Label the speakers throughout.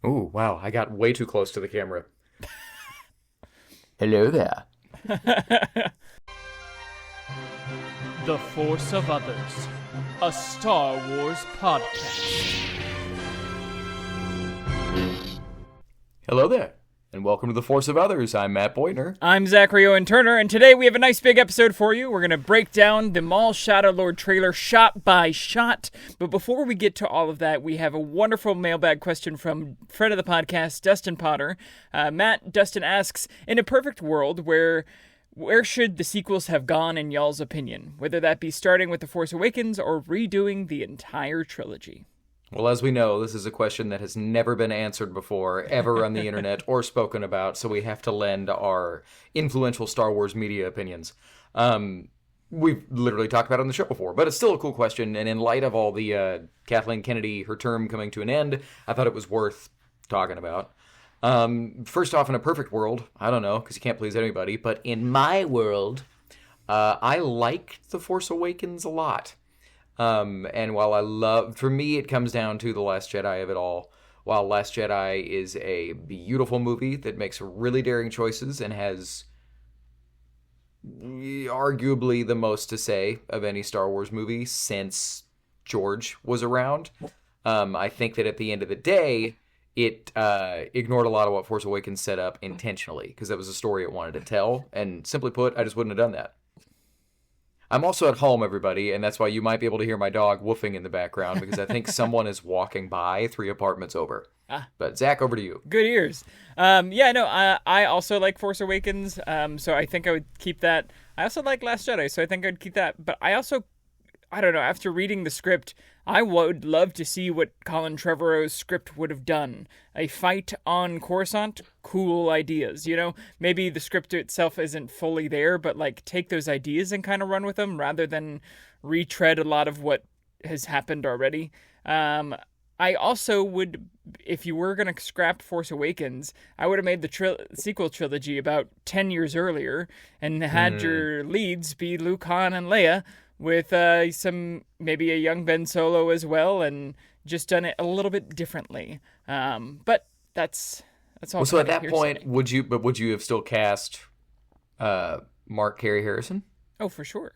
Speaker 1: Ooh, wow, I got way too close to the camera.
Speaker 2: Hello there.
Speaker 3: The Force of Others, a Star Wars podcast.
Speaker 1: Hello there, and welcome to The Force of Others. I'm Matt Boydner.
Speaker 3: I'm Zachary Owen Turner, and today we have a nice big episode for you. We're going to break down the Maul Shadow Lord trailer shot by shot. But before we get to all of that, we have a wonderful mailbag question from friend of the podcast, Dustin Potter. Dustin asks, in a perfect world, where should the sequels have gone in y'all's opinion? Whether that be starting with The Force Awakens or redoing the entire trilogy.
Speaker 1: Well, as we know, this is a question that has never been answered before, ever on the internet or spoken about, so we have to lend our influential Star Wars media opinions. We've literally talked about it on the show before, but it's still a cool question, and in light of all the Kathleen Kennedy, her term coming to an end, I thought it was worth talking about. First off, in a perfect world, I don't know, because you can't please anybody, but in my world, I liked The Force Awakens a lot. And while for me, it comes down to The Last Jedi of it all. While Last Jedi is a beautiful movie that makes really daring choices and has arguably the most to say of any Star Wars movie since George was around, I think that at the end of the day, it ignored a lot of what Force Awakens set up intentionally, because that was a story it wanted to tell, and simply put, I just wouldn't have done that. I'm also at home, everybody, and that's why you might be able to hear my dog woofing in the background, because I think someone is walking by 3 apartments over. But Zach, over to you.
Speaker 3: Good ears. I also like Force Awakens, so I think I would keep that. I also like Last Jedi, so I think I'd keep that. But I don't know, after reading the script, I would love to see what Colin Trevorrow's script would have done. A fight on Coruscant, cool ideas, you know? Maybe the script itself isn't fully there, but like take those ideas and kind of run with them rather than retread a lot of what has happened already. I also would, if you were going to scrap Force Awakens, I would have made the sequel trilogy about 10 years earlier and had your leads be Luke, Han, and Leia, with maybe a young Ben Solo as well, and just done it a little bit differently. But that's all.
Speaker 1: Well, so at that point, would you have still cast Mark Carey Harrison?
Speaker 3: Oh, for sure.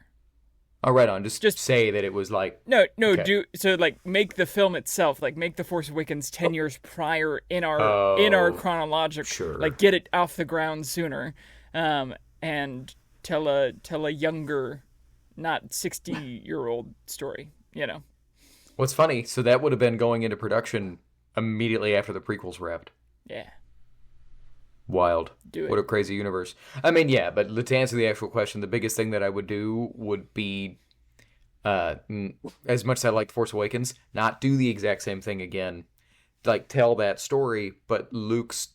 Speaker 1: Oh, right on. Just say that it was like
Speaker 3: no.
Speaker 1: Okay.
Speaker 3: Make the film itself, like make The Force Awakens 10 years prior in our chronological,
Speaker 1: sure.
Speaker 3: Like get it off the ground sooner, and tell a younger, not 60-year-old story, you know.
Speaker 1: What's funny, so that would have been going into production immediately after the prequels wrapped.
Speaker 3: Yeah.
Speaker 1: Wild.
Speaker 3: Do it.
Speaker 1: What a crazy universe. I mean, yeah, but to answer the actual question, the biggest thing that I would do would be, as much as I liked Force Awakens, not do the exact same thing again. Like, tell that story, but Luke's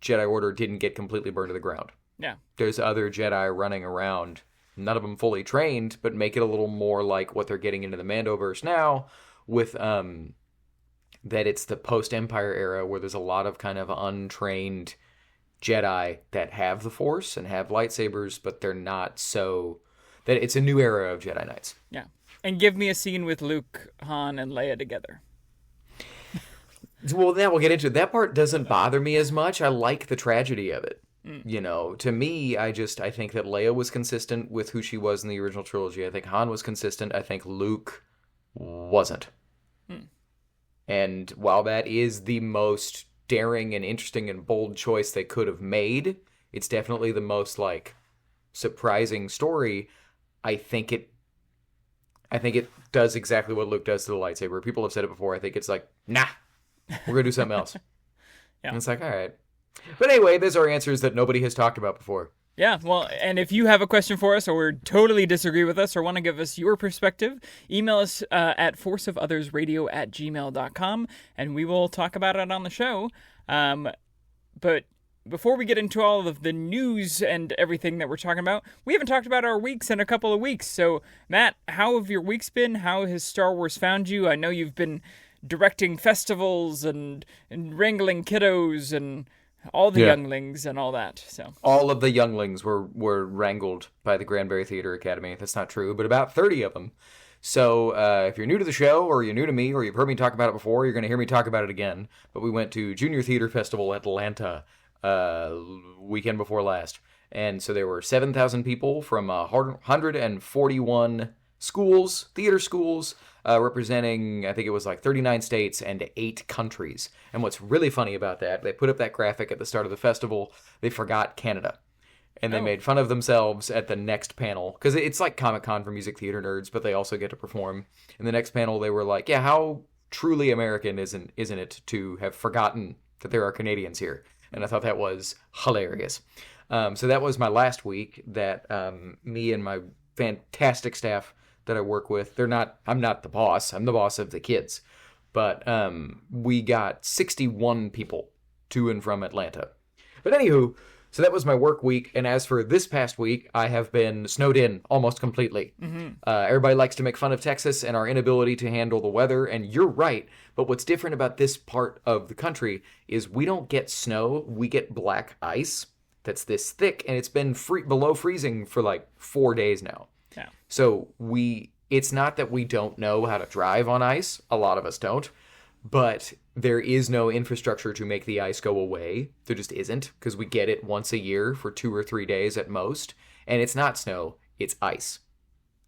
Speaker 1: Jedi Order didn't get completely burned to the ground.
Speaker 3: Yeah.
Speaker 1: There's other Jedi running around, none of them fully trained, but make it a little more like what they're getting into the Mandoverse now, with that it's the post-Empire era where there's a lot of kind of untrained Jedi that have the Force and have lightsabers, but they're not so... that it's a new era of Jedi Knights.
Speaker 3: Yeah. And give me a scene with Luke, Han, and Leia together.
Speaker 1: Well, then we'll get into it. That part doesn't bother me as much. I like the tragedy of it. You know, to me, I think that Leia was consistent with who she was in the original trilogy. I think Han was consistent. I think Luke wasn't. And while that is the most daring and interesting and bold choice they could have made, it's definitely the most, like, surprising story. I think it does exactly what Luke does to the lightsaber. People have said it before. I think it's like, nah, we're going to do something else.
Speaker 3: Yeah.
Speaker 1: And it's like, all right. But anyway, those are answers that nobody has talked about before.
Speaker 3: Yeah, well, and if you have a question for us or totally disagree with us or want to give us your perspective, email us at forceofothersradio@gmail.com, and we will talk about it on the show. But before we get into all of the news and everything that we're talking about, we haven't talked about our weeks in a couple of weeks. So, Matt, how have your weeks been? How has Star Wars found you? I know you've been directing festivals and wrangling kiddos and all the younglings and all that. So
Speaker 1: all of the younglings were wrangled by the Granbury Theater Academy. That's not true, but about 30 of them. So if you're new to the show, or you're new to me, or you've heard me talk about it before, you're going to hear me talk about it again. But we went to Junior Theater Festival Atlanta weekend before last. And so there were 7,000 people from 141 schools, theater schools, representing, I think it was like 39 states and 8 countries. And what's really funny about that, they put up that graphic at the start of the festival, they forgot Canada. And they made fun of themselves at the next panel, because it's like Comic-Con for music theater nerds, but they also get to perform. In the next panel, they were like, yeah, how truly American isn't it to have forgotten that there are Canadians here? And I thought that was hilarious. So that was my last week that me and my fantastic staff that I work with, I'm not the boss, I'm the boss of the kids. But we got 61 people to and from Atlanta. But anywho, so that was my work week, and as for this past week, I have been snowed in almost completely. Everybody likes to make fun of Texas and our inability to handle the weather, and you're right, but what's different about this part of the country is we don't get snow, we get black ice that's this thick, and it's been below freezing for like 4 days now.
Speaker 3: Yeah.
Speaker 1: So it's not that we don't know how to drive on ice, a lot of us don't, but there is no infrastructure to make the ice go away. There just isn't, because we get it once a year for 2 or 3 days at most. And it's not snow, it's ice.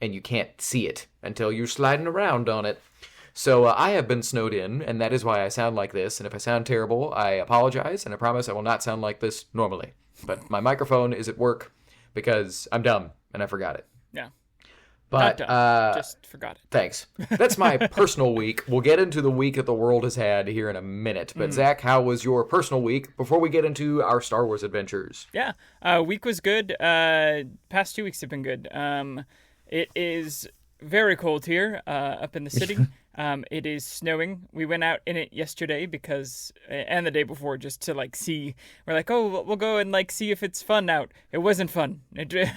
Speaker 1: And you can't see it until you're sliding around on it. So I have been snowed in, and that is why I sound like this. And if I sound terrible, I apologize, and I promise I will not sound like this normally. But my microphone is at work because I'm dumb, and I forgot it.
Speaker 3: Yeah.
Speaker 1: But
Speaker 3: Not done. Just forgot it.
Speaker 1: Thanks. That's my personal week. We'll get into the week that the world has had here in a minute. But Zach, how was your personal week before we get into our Star Wars adventures?
Speaker 3: Yeah, week was good. Past 2 weeks have been good. It is very cold here up in the city. It is snowing. We went out in it yesterday and the day before, just to like see. We're like, oh, we'll go and like see if it's fun out. It wasn't fun. There's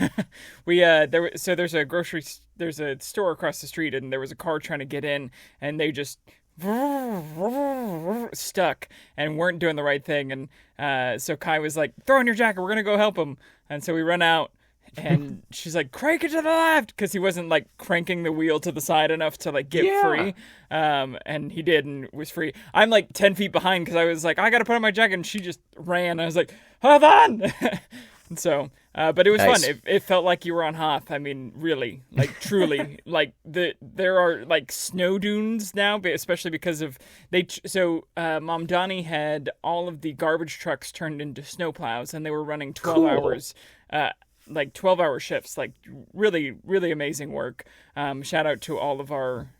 Speaker 3: a store across the street, and there was a car trying to get in, and they just stuck and weren't doing the right thing. And so Kai was like, throw on your jacket, we're gonna go help him. And so we run out. And she's like, crank it to the left, because he wasn't like cranking the wheel to the side enough to like get free. And he did, and was free. I'm like 10 feet behind, because I was like, I gotta put on my jacket, and she just ran. I was like, hold on. And so, but it was fun. It felt like you were on Hoth. I mean, really, like truly, like there are like snow dunes now, especially because of Mom Donnie had all of the garbage trucks turned into snowplows, and they were running 12 hours. Like 12-hour shifts, like really, really amazing work. Shout out to all of our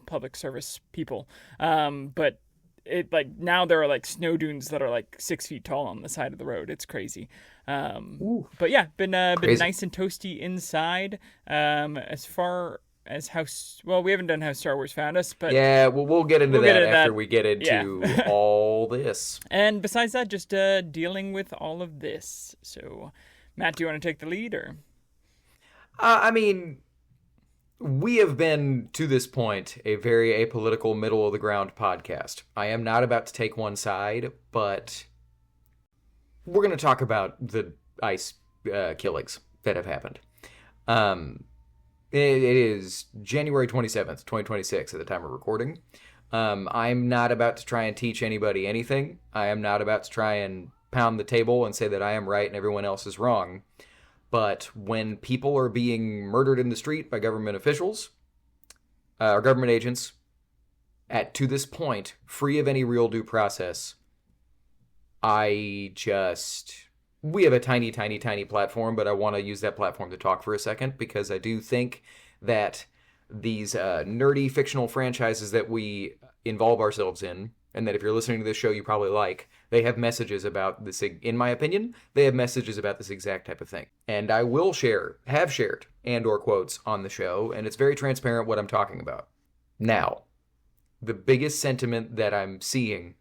Speaker 3: public service people. But it like now there are like snow dunes that are like 6 feet tall on the side of the road. It's crazy. But yeah, been nice and toasty inside. As far as we haven't done how Star Wars found us, but
Speaker 1: yeah, we'll get into that after we get into all this.
Speaker 3: And besides that, just dealing with all of this. So, Matt, do you want to take the lead, or?
Speaker 1: I mean, we have been, to this point, a very apolitical, middle-of-the-ground podcast. I am not about to take one side, but we're going to talk about the ICE killings that have happened. It is January 27th, 2026 at the time of recording. I'm not about to try and teach anybody anything. I am not about to try and pound the table and say that I am right and everyone else is wrong. But when people are being murdered in the street by government officials, or government agents, to this point, free of any real due process, we have a tiny, tiny, tiny platform, but I want to use that platform to talk for a second, because I do think that these nerdy fictional franchises that we involve ourselves in, and that if you're listening to this show you probably like, they have messages about this. In my opinion, they have messages about this exact type of thing. And I will have shared, and/or quotes on the show, and it's very transparent what I'm talking about. Now, the biggest sentiment that I'm seeing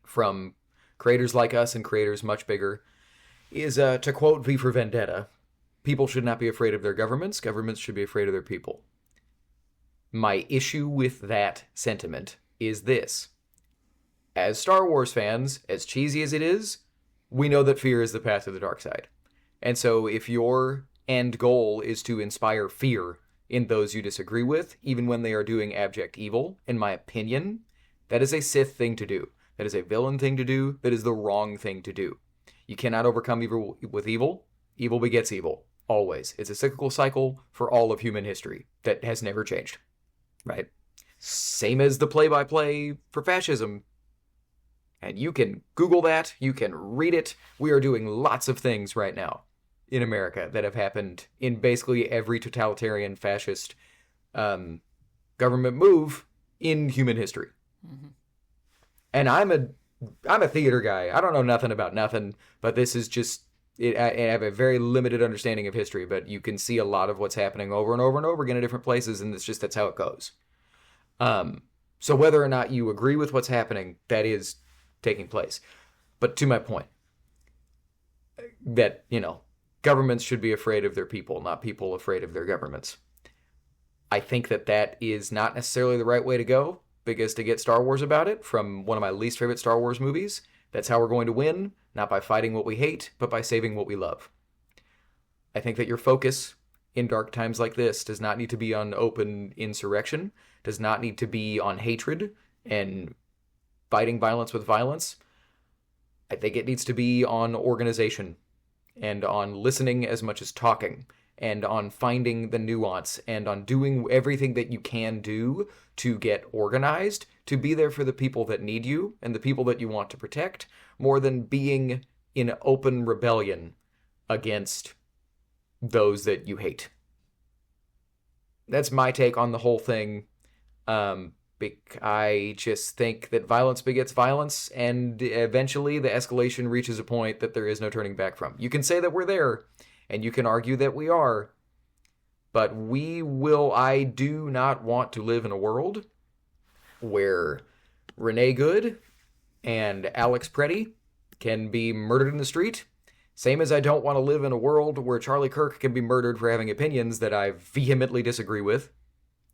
Speaker 1: from creators like us and creators much bigger is, to quote V for Vendetta, people should not be afraid of their governments. Governments should be afraid of their people. My issue with that sentiment is this. As Star Wars fans, as cheesy as it is, we know that fear is the path to the dark side. And so if your end goal is to inspire fear in those you disagree with, even when they are doing abject evil, in my opinion, that is a Sith thing to do. That is a villain thing to do. That is the wrong thing to do. You cannot overcome evil with evil. Evil begets evil. Always. It's a cyclical cycle for all of human history that has never changed. Right? Same as the play-by-play for fascism. And you can Google that. You can read it. We are doing lots of things right now in America that have happened in basically every totalitarian fascist government move in human history. Mm-hmm. And I'm a theater guy. I don't know nothing about nothing, but this is just I have a very limited understanding of history, but you can see a lot of what's happening over and over and over again in different places, and that's how it goes. So whether or not you agree with what's happening, that is taking place. But to my point, that, governments should be afraid of their people, not people afraid of their governments. I think that is not necessarily the right way to go, because to get Star Wars about it from one of my least favorite Star Wars movies, that's how we're going to win, not by fighting what we hate, but by saving what we love. I think that your focus in dark times like this does not need to be on open insurrection, does not need to be on hatred and fighting violence with violence. I think it needs to be on organization and on listening as much as talking and on finding the nuance and on doing everything that you can do to get organized, to be there for the people that need you and the people that you want to protect, more than being in open rebellion against those that you hate. That's my take on the whole thing. I just think that violence begets violence, and eventually the escalation reaches a point that there is no turning back from. You can say that we're there, and you can argue that we are, but I do not want to live in a world where Renee Good and Alex Preddy can be murdered in the street. Same as I don't want to live in a world where Charlie Kirk can be murdered for having opinions that I vehemently disagree with,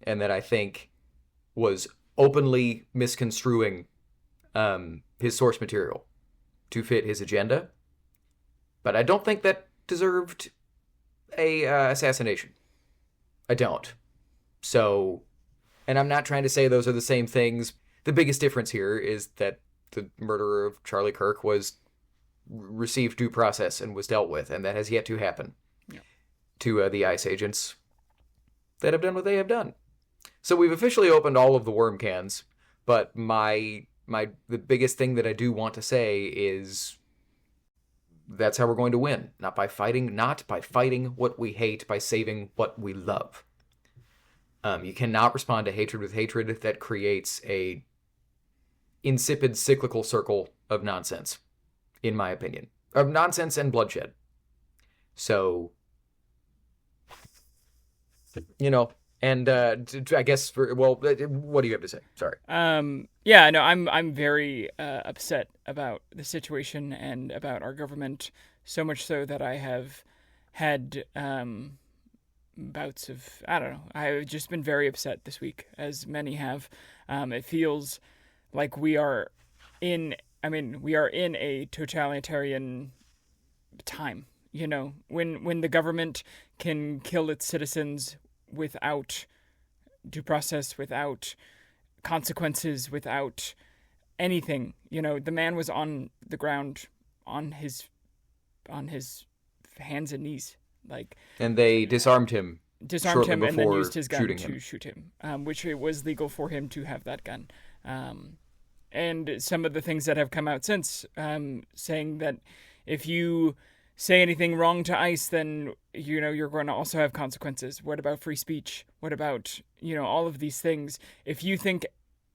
Speaker 1: and that I think was openly misconstruing his source material to fit his agenda. But I don't think that deserved a assassination. I don't. So, and I'm not trying to say those are the same things. The biggest difference here is that the murderer of Charlie Kirk received due process and was dealt with, and that has yet to happen to the ICE agents that have done what they have done. So we've officially opened all of the worm cans, but the biggest thing that I do want to say is that's how we're going to win. Not by fighting what we hate, by saving what we love. You cannot respond to hatred with hatred. That creates a insipid cyclical circle of nonsense, in my opinion. Of nonsense and bloodshed. So, and I guess what do you have to say? Sorry.
Speaker 3: I'm very upset about the situation and about our government, so much so that I have had bouts of, I don't know, I've just been very upset this week, as many have. It feels like we are in a totalitarian time, when the government can kill its citizens without due process, without consequences, without anything. The man was on the ground on his hands and knees,
Speaker 1: and they disarmed him
Speaker 3: and then used his gun
Speaker 1: to
Speaker 3: shoot him, which it was legal for him to have that gun. And some of the things that have come out since, saying that if you say anything wrong to ICE, then, you're going to also have consequences. What about free speech? What about, all of these things? If you think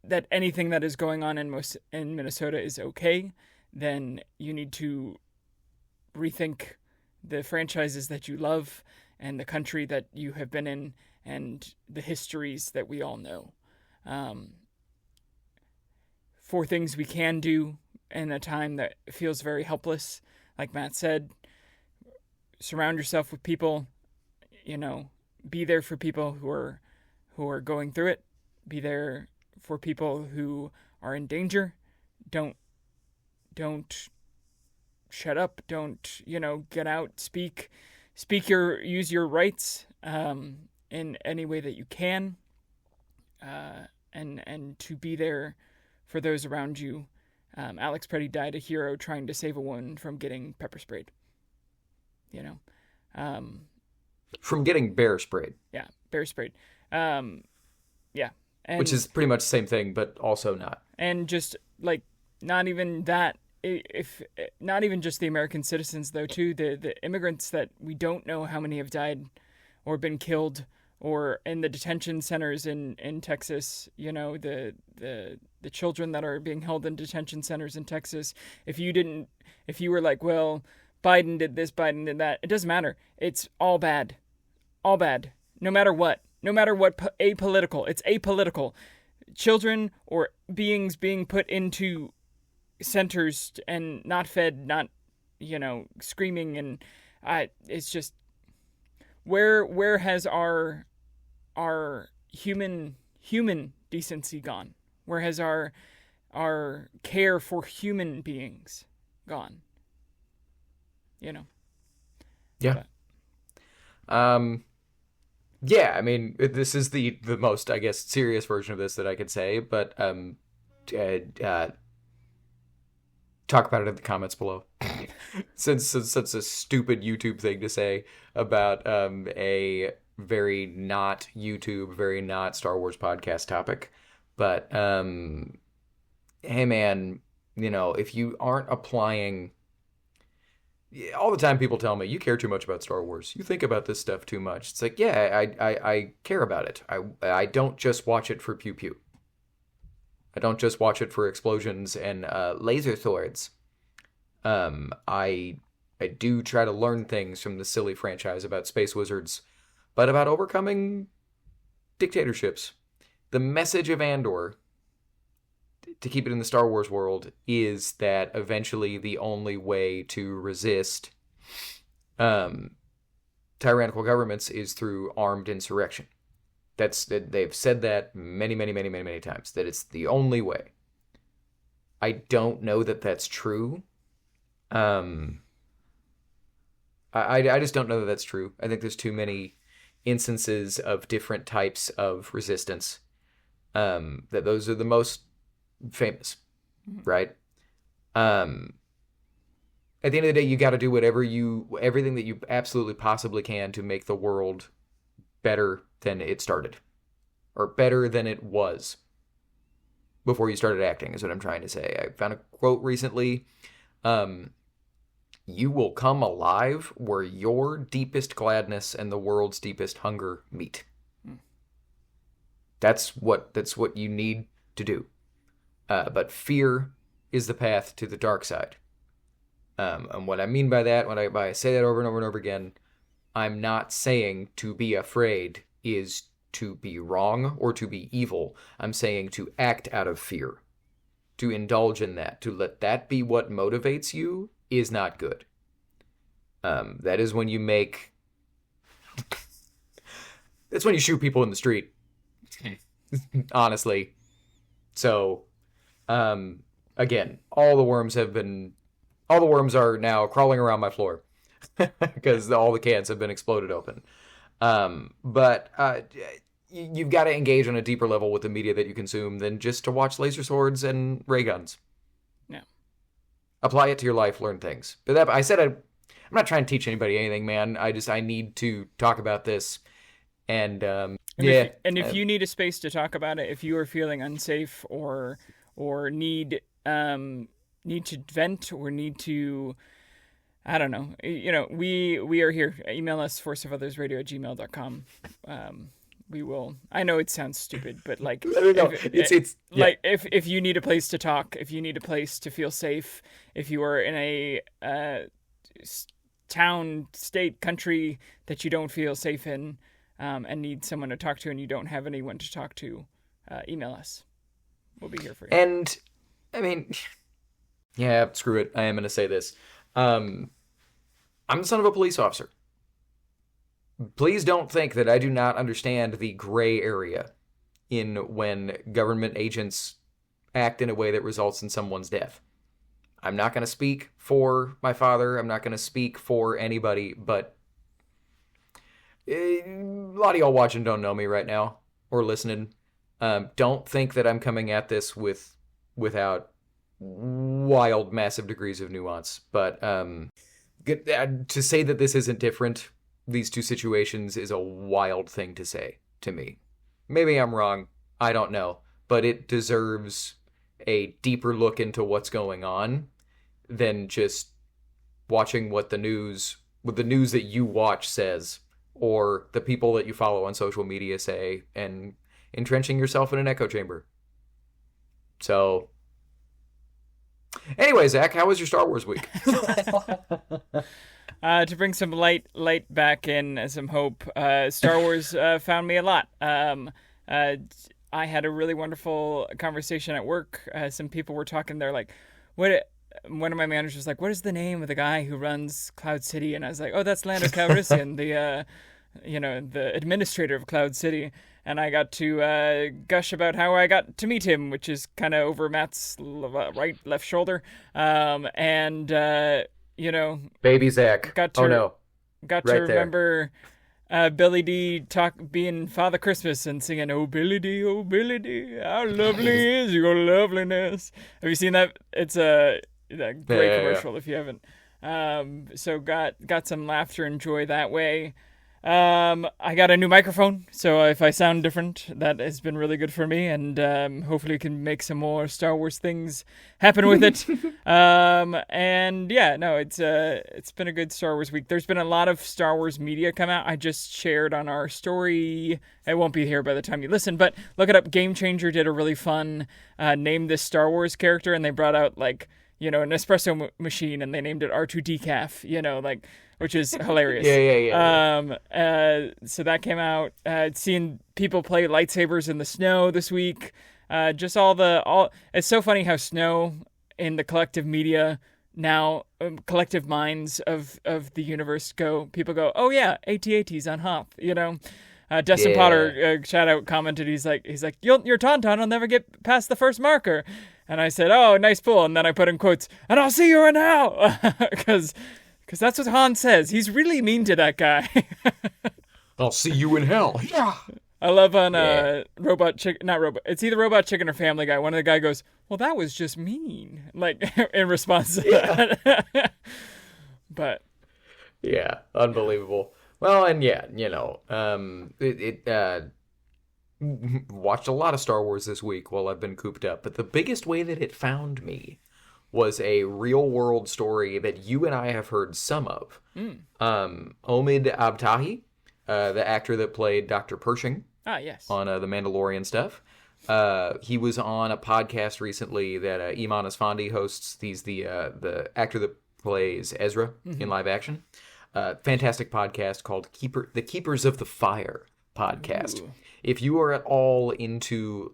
Speaker 3: that anything that is going on in Minnesota is okay, then you need to rethink the franchises that you love and the country that you have been in and the histories that we all know. For things we can do in a time that feels very helpless, like Matt said, surround yourself with people, be there for people who are going through it, be there for people who are in danger. Don't shut up. Don't, get out, use your rights. in any way that you can, and to be there for those around you. Alex Preddy died a hero trying to save a woman from getting pepper sprayed. You know,
Speaker 1: from getting bear sprayed.
Speaker 3: Yeah, bear sprayed. Yeah, and,
Speaker 1: which is pretty much the same thing, but also not.
Speaker 3: And just like not even that. If not even just the American citizens, though, too, the immigrants that we don't know how many have died or been killed, or in the detention centers in Texas, you know, the children that are being held in detention centers in Texas. If you were like, well, Biden did this, Biden did that, it doesn't matter. It's all bad. All bad. No matter what. No matter what, apolitical. It's apolitical. Children or beings being put into centers and not fed, not, you know, screaming, and it's just where has our human decency gone? Where has our care for human beings gone? You know.
Speaker 1: Yeah. But. Yeah, I mean, this is the most, I guess, serious version of this that I could say, but talk about it in the comments below. Since it's such a stupid YouTube thing to say about a very not YouTube, very not Star Wars podcast topic. But, hey man, you know, if you aren't applying... All the time people tell me, you care too much about Star Wars. You think about this stuff too much. It's like, yeah, I care about it. I don't just watch it for pew-pew. I don't just watch it for explosions and laser swords. I do try to learn things from the silly franchise about space wizards, but about overcoming dictatorships. The message of Andor, to keep it in the Star Wars world, is that eventually the only way to resist tyrannical governments is through armed insurrection. They've said that many times, that it's the only way. I don't know that that's true. I just don't know that that's true. I think there's too many instances of different types of resistance. That those are the most famous, right? At the end of the day, you got to do everything that you absolutely possibly can to make the world better than it started, or better than it was before you started acting, is what I'm trying to say. I found a quote recently. You will come alive where your deepest gladness and the world's deepest hunger meet. That's what you need to do. But fear is the path to the dark side. And what I mean by that, when I say that over and over and over again, I'm not saying to be afraid is to be wrong or to be evil. I'm saying to act out of fear. To indulge in that. To let that be what motivates you is not good. That is when you make... That's when you shoot people in the street. Honestly. So... again, all the worms are now crawling around my floor because all the cans have been exploded open. But you've got to engage on a deeper level with the media that you consume than just to watch laser swords and ray guns.
Speaker 3: Yeah.
Speaker 1: Apply it to your life, learn things. But I'm not trying to teach anybody anything, man. I need to talk about this. And
Speaker 3: if you need a space to talk about it, if you are feeling unsafe or need to vent or need to, I don't know, you know, we are here. Email us, forceofothersradio@gmail.com. We will, I know it sounds stupid, but like, if you need a place to talk, if you need a place to feel safe, if you are in a town, state, country that you don't feel safe in, and need someone to talk to and you don't have anyone to talk to, email us. We'll be here for you.
Speaker 1: And, I mean, yeah, screw it. I am going to say this. I'm the son of a police officer. Please don't think that I do not understand the gray area in when government agents act in a way that results in someone's death. I'm not going to speak for my father. I'm not going to speak for anybody, but a lot of y'all watching don't know me right now or listening. Don't think that I'm coming at this without wild, massive degrees of nuance. But to say that this isn't different, these two situations, is a wild thing to say to me. Maybe I'm wrong. I don't know. But it deserves a deeper look into what's going on than just watching what the news that you watch says, or the people that you follow on social media say, and entrenching yourself in an echo chamber. So, anyway, Zach, how was your Star Wars week?
Speaker 3: To bring some light back in, some hope, Star Wars found me a lot. I had a really wonderful conversation at work. Some people were talking. They're like, "What?" One of my managers was like, "What is the name of the guy who runs Cloud City?" And I was like, "Oh, that's Lando Calrissian, the administrator of Cloud City." And I got to gush about how I got to meet him, which is kind of over Matt's left shoulder.
Speaker 1: Baby Zach.
Speaker 3: Got to remember Billy D being Father Christmas and singing, "Oh Billy D, how lovely is your loveliness." Have you seen that? It's a great commercial if you haven't. So got some laughter and joy that way. I got a new microphone, so if I sound different, that has been really good for me, and hopefully can make some more Star Wars things happen with it. It's been a good Star Wars week. There's been a lot of Star Wars media come out. I just shared on our story. It won't be here by the time you listen, but look it up. Game Changer did a really fun name this Star Wars character, and they brought out an espresso machine, and they named it R2 Decaf, which is hilarious.
Speaker 1: Yeah.
Speaker 3: So that came out. Seeing people play lightsabers in the snow this week. Just it's so funny how snow in the collective media now, collective minds of the universe people go, "Oh yeah, AT-AT's on Hoth," Dustin Potter, shout out, commented, he's like, your Tauntaun will never get past the first marker. And I said, "Oh, nice pull." And then I put in quotes, "and I'll see you in hell." Because that's what Han says. He's really mean to that guy.
Speaker 1: I'll see you in hell. Yeah.
Speaker 3: I love on it's either Robot Chicken or Family Guy. One of the guy goes, "Well, that was just mean," in response to that. But
Speaker 1: yeah, unbelievable. Well, and watched a lot of Star Wars this week while I've been cooped up, but the biggest way that it found me was a real-world story that you and I have heard some of. Omid Abtahi, the actor that played Dr. Pershing on The Mandalorian stuff, he was on a podcast recently that Iman Asfandi hosts. He's the actor that plays Ezra in live action. Fantastic podcast called The Keepers of the Fire podcast. Ooh. If you are at all into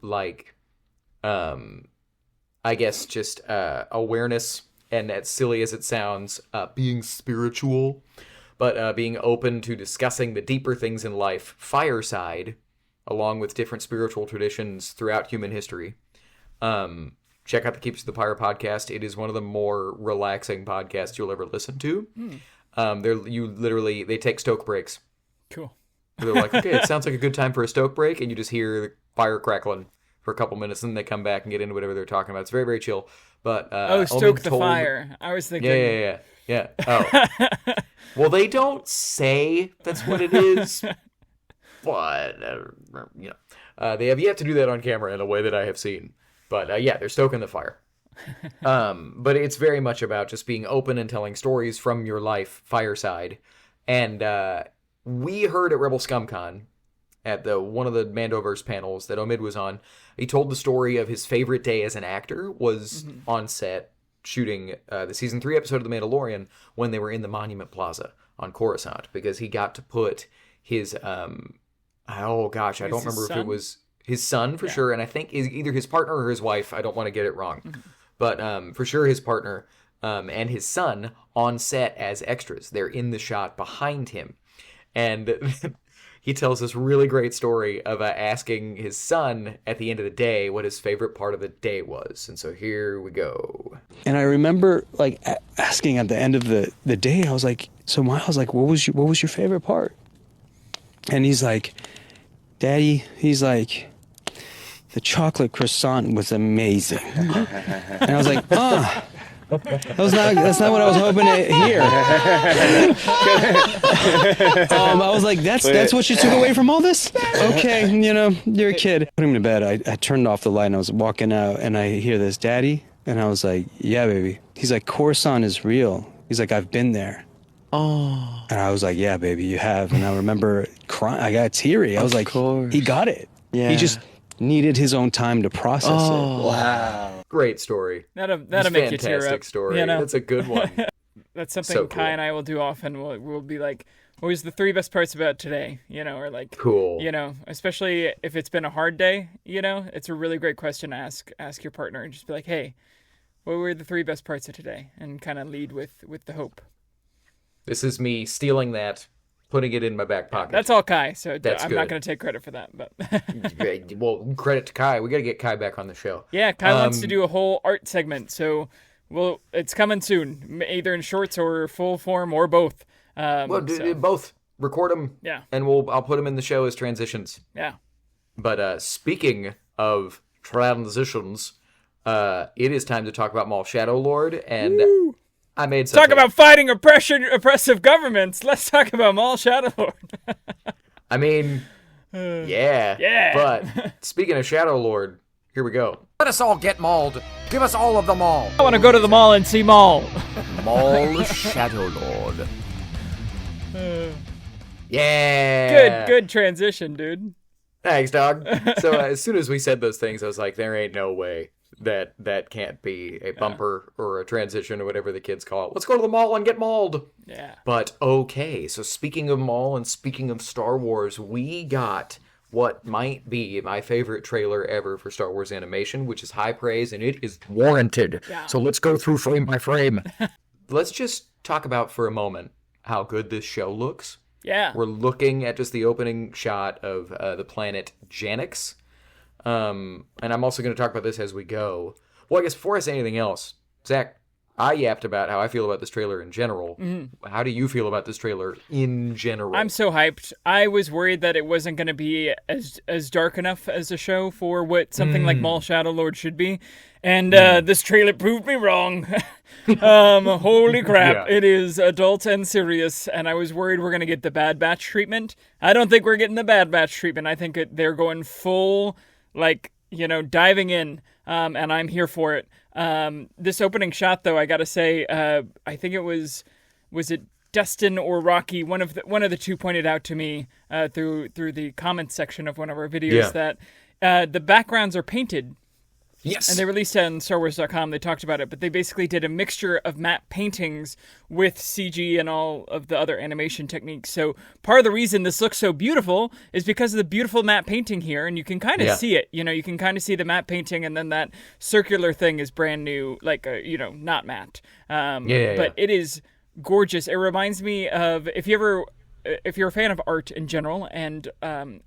Speaker 1: I guess just awareness, and as silly as it sounds, being spiritual, but being open to discussing the deeper things in life, fireside, along with different spiritual traditions throughout human history. Check out the Keepers of the Fire podcast. It is one of the more relaxing podcasts you'll ever listen to. They take stoke breaks.
Speaker 3: Cool.
Speaker 1: They're like, okay, it sounds like a good time for a stoke break, and you just hear the fire crackling for a couple minutes, and then they come back and get into whatever they're talking about. It's very, very chill. But
Speaker 3: stoke the fire. I was thinking.
Speaker 1: Yeah. Oh, well, they don't say that's what it is, but they have yet to do that on camera in a way that I have seen. But they're stoking the fire. But it's very much about just being open and telling stories from your life, fireside. And we heard at Rebel ScumCon, at one of the Mandoverse panels that Omid was on, he told the story of his favorite day as an actor was on set shooting the season 3 episode of The Mandalorian when they were in the Monument Plaza on Coruscant, because he got to put his I don't remember if it was his son for sure, and I think either his partner or his wife. I don't want to get it wrong, but for sure his partner and his son on set as extras. They're in the shot behind him, and he tells this really great story of asking his son at the end of the day what his favorite part of the day was. And so here we go.
Speaker 2: And I remember asking at the end of the day, I was like, so Miles, what was your favorite part? And he's like, Daddy, he's like, the chocolate croissant was amazing. And I was like, that's not what I was hoping to hear. I was like, that's what you took away from all this? Okay, you're a kid. Put him to bed. I turned off the light and I was walking out and I hear this, Daddy? And I was like, yeah, baby. He's like, Coruscant is real. He's like, I've been there.
Speaker 4: Oh.
Speaker 2: And I was like, yeah, baby, you have. And I remember crying. I got teary. I was like, he got it.
Speaker 4: Yeah.
Speaker 2: He just needed his own time to process it.
Speaker 4: Wow.
Speaker 1: Great story.
Speaker 3: That'll make you tear up.
Speaker 1: Fantastic story. That's a good one.
Speaker 3: That's something
Speaker 1: So
Speaker 3: Kai
Speaker 1: cool.
Speaker 3: and I will do often. We'll be like, what was the 3 best parts about today? Or like,
Speaker 1: Cool.
Speaker 3: Especially if it's been a hard day, it's a really great question to ask your partner and just be like, hey, what were the 3 best parts of today? And kind of lead with the hope.
Speaker 1: This is me stealing that, putting it in my back pocket.
Speaker 3: That's all Kai, so I'm
Speaker 1: That's
Speaker 3: not
Speaker 1: good.
Speaker 3: going to take credit for that. But
Speaker 1: Well, credit to Kai. We got to get Kai back on the show.
Speaker 3: yeah, Kai wants to do a whole art segment, so it's coming soon, either in shorts or full form or both.
Speaker 1: Both. Record them.
Speaker 3: Yeah.
Speaker 1: And I'll put them in the show as transitions.
Speaker 3: Yeah.
Speaker 1: But speaking of transitions, it is time to talk about Maul Shadow Lord, and I made something.
Speaker 3: Talk about fighting oppressive governments. Let's talk about Maul Shadow Lord.
Speaker 1: I mean, yeah.
Speaker 3: Yeah.
Speaker 1: But speaking of Shadow Lord, here we go. Let us all get mauled. Give us all of the maul.
Speaker 3: I want to go to the mall and see Maul.
Speaker 1: Maul Shadow Lord. Yeah.
Speaker 3: Good transition, dude.
Speaker 1: Thanks, dog. So as soon as we said those things, I was like, there ain't no way that can't be a bumper or a transition or whatever the kids call it. Let's go to the mall and get mauled.
Speaker 3: Yeah.
Speaker 1: But okay, so speaking of mall and speaking of Star Wars, we got what might be my favorite trailer ever for Star Wars animation, which is high praise, and it is warranted.
Speaker 3: Yeah.
Speaker 1: So let's go through frame by frame. Let's just talk about for a moment how good this show looks.
Speaker 3: Yeah.
Speaker 1: We're looking at just the opening shot of the planet Janix. And I'm also going to talk about this as we go. Well, I guess before I say anything else, Zach, I yapped about how I feel about this trailer in general. Mm-hmm. How do you feel about this trailer in general?
Speaker 3: I'm so hyped. I was worried that it wasn't going to be as dark enough as a show for what something like Maul Shadow Lord should be. And this trailer proved me wrong. Holy crap.
Speaker 1: Yeah.
Speaker 3: It is adult and serious. And I was worried we're going to get the Bad Batch treatment. I don't think we're getting the Bad Batch treatment. I think they're going full, diving in. And I'm here for it. This opening shot, though, I got to say, I think it was it Dustin or Rocky? One of the two pointed out to me through the comments section of one of our videos that the backgrounds are painted.
Speaker 1: Yes.
Speaker 3: And they released it on StarWars.com. They talked about it, but they basically did a mixture of matte paintings with CG and all of the other animation techniques. So part of the reason this looks so beautiful is because of the beautiful matte painting here, and you can kind of see it. You can kind of see the matte painting, and then that circular thing is brand new, not matte. But it is gorgeous. It reminds me of if you're a fan of art in general, and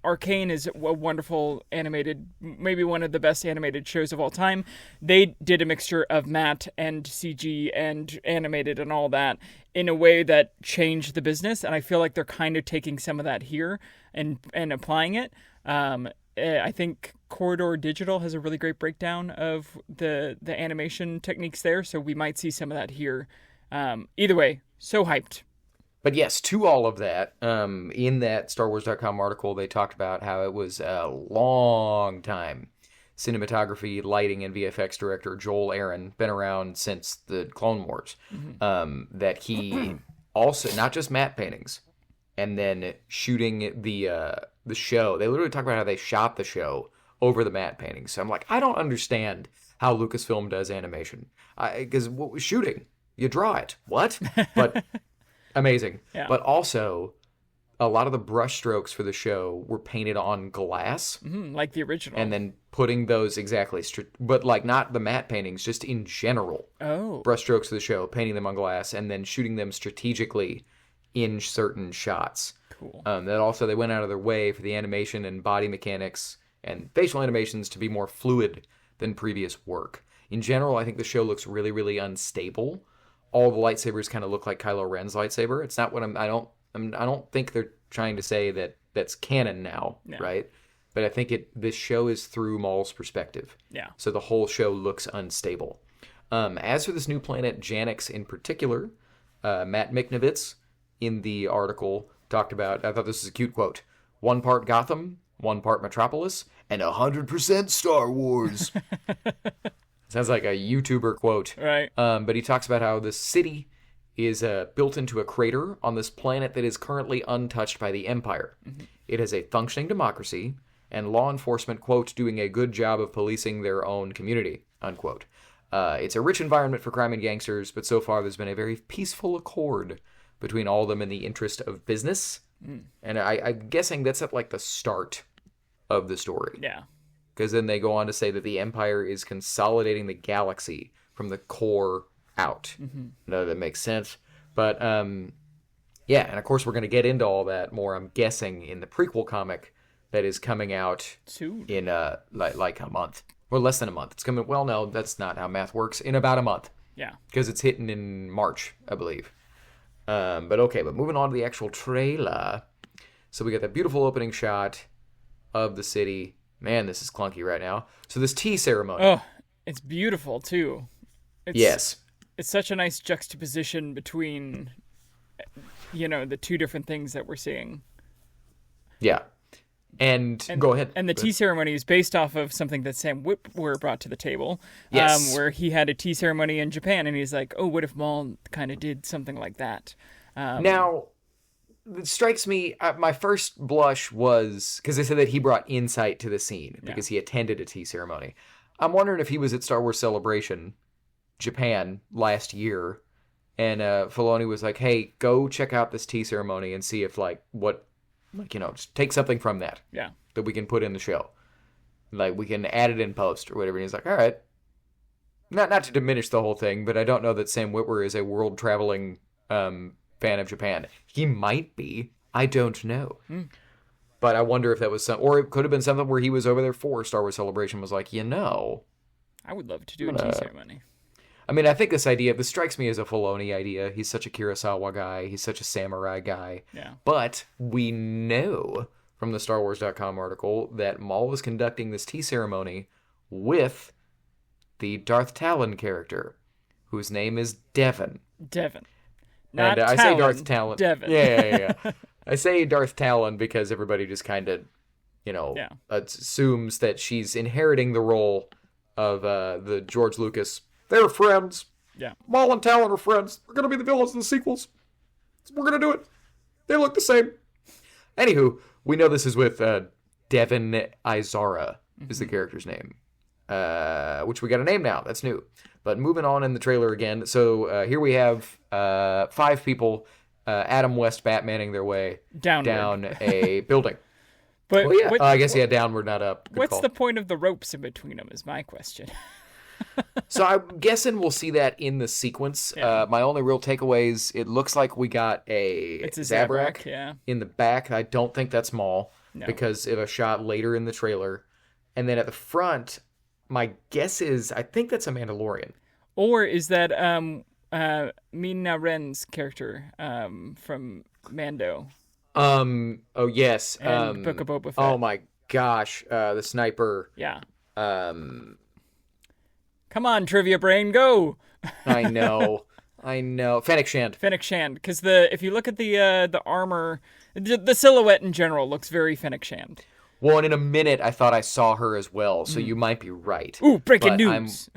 Speaker 3: Arcane is a wonderful animated, maybe one of the best animated shows of all time. They did a mixture of matte and CG and animated and all that in a way that changed the business, and I feel like they're kind of taking some of that here and applying it. I think Corridor Digital has a really great breakdown of the animation techniques there, so we might see some of that here. Either way, so hyped.
Speaker 1: But yes, to all of that, in that StarWars.com article, they talked about how it was a long time. Cinematography, lighting, and VFX director Joel Aaron, been around since the Clone Wars, that he also, not just matte paintings, and then shooting the show. They literally talk about how they shot the show over the matte paintings. So I'm like, I don't understand how Lucasfilm does animation. Because what was shooting? You draw it. What? But... amazing. Yeah. But also, a lot of the brush strokes for the show were painted on glass.
Speaker 3: Like the original.
Speaker 1: And then putting those but not the matte paintings, just in general.
Speaker 3: Oh.
Speaker 1: Brush strokes for the show, painting them on glass, and then shooting them strategically in certain shots.
Speaker 3: Cool.
Speaker 1: That also, they went out of their way for the animation and body mechanics and facial animations to be more fluid than previous work. In general, I think the show looks really, really unstable. All the lightsabers kind of look like Kylo Ren's lightsaber. It's not what I don't think they're trying to say that that's canon now, right? But I think this show is through Maul's perspective.
Speaker 3: Yeah.
Speaker 1: So the whole show looks unstable. As for this new planet, Janix in particular, Matt Miknovitz in the article talked about, I thought this was a cute quote, 1 part Gotham, 1 part Metropolis, and 100% Star Wars. Sounds like a YouTuber quote.
Speaker 3: Right.
Speaker 1: But he talks about how the city is built into a crater on this planet that is currently untouched by the Empire. Mm-hmm. It has a functioning democracy, and law enforcement, quote, doing a good job of policing their own community, unquote. It's a rich environment for crime and gangsters, but so far there's been a very peaceful accord between all of them in the interest of business. Mm. And I'm guessing that's at like the start of the story.
Speaker 3: Yeah.
Speaker 1: Because then they go on to say that the Empire is consolidating the galaxy from the core out. Mm-hmm. No, that makes sense. But, yeah, and of course we're going to get into all that more, I'm guessing, in the prequel comic that is coming out
Speaker 3: soon.
Speaker 1: In like a month. Or less than a month. It's coming, well, no, that's not how math works. In about a month.
Speaker 3: Yeah.
Speaker 1: Because it's hitting in March, I believe. But moving on to the actual trailer. So we got that beautiful opening shot of the city. Man, this is clunky right now. So this tea ceremony.
Speaker 3: Oh, it's beautiful, too.
Speaker 1: Yes.
Speaker 3: It's such a nice juxtaposition between, the two different things that we're seeing.
Speaker 1: Yeah. And go ahead.
Speaker 3: And the tea ceremony is based off of something that Sam Witwer brought to the table.
Speaker 1: Yes.
Speaker 3: Where he had a tea ceremony in Japan, and he's like, oh, what if Maul kind of did something like that?
Speaker 1: Now, it strikes me, my first blush was, because they said that he brought insight to the scene, because he attended a tea ceremony. I'm wondering if he was at Star Wars Celebration, Japan, last year, and Filoni was like, hey, go check out this tea ceremony and see if, just take something from that.
Speaker 3: Yeah.
Speaker 1: That we can put in the show. Like, we can add it in post or whatever. And he's like, all right. Not to diminish the whole thing, but I don't know that Sam Witwer is a world-traveling fan of Japan. He might be. I don't know. But I wonder if that was or it could have been something where he was over there for Star Wars Celebration, was like,
Speaker 3: I would love to do a tea ceremony.
Speaker 1: I mean, I think this strikes me as a Filoni idea. He's such a Kurosawa guy. He's such a samurai guy.
Speaker 3: Yeah.
Speaker 1: But we know from the StarWars.com article that Maul was conducting this tea ceremony with the Darth Talon character, whose name is Devin.
Speaker 3: Devin. Not
Speaker 1: and
Speaker 3: Talon,
Speaker 1: I say Darth Talon.
Speaker 3: Devin.
Speaker 1: Yeah. I say Darth Talon because everybody just kind of, assumes that she's inheriting the role of the George Lucas. They're friends.
Speaker 3: Yeah.
Speaker 1: Maul and Talon are friends. They're going to be the villains in the sequels. We're going to do it. They look the same. Anywho, we know this is with Devin Izara is the character's name. Which we got a name now. That's new. But moving on in the trailer again. So here we have 5 people, Adam West Batmaning their way down a building.
Speaker 3: But
Speaker 1: I guess downward, not up. Good
Speaker 3: what's
Speaker 1: call.
Speaker 3: the point of the ropes in between them is my question.
Speaker 1: So I'm guessing we'll see that in the sequence.
Speaker 3: Yeah.
Speaker 1: My only real takeaways, it looks like we got
Speaker 3: it's a
Speaker 1: Zabrak in the back. I don't think that's Maul because of a shot later in the trailer. And then at the front, my guess is, I think that's a Mandalorian.
Speaker 3: Or is that Mina Ren's character from Mando?
Speaker 1: Oh, yes.
Speaker 3: And Book of Boba Fett.
Speaker 1: Oh, my gosh. The sniper.
Speaker 3: Yeah. Come on, Trivia Brain, go!
Speaker 1: I know. Fennec Shand.
Speaker 3: Fennec Shand, because if you look at the armor, the silhouette in general looks very Fennec Shand.
Speaker 1: Well, and in a minute, I thought I saw her as well, so you might be right.
Speaker 3: Ooh, breaking news!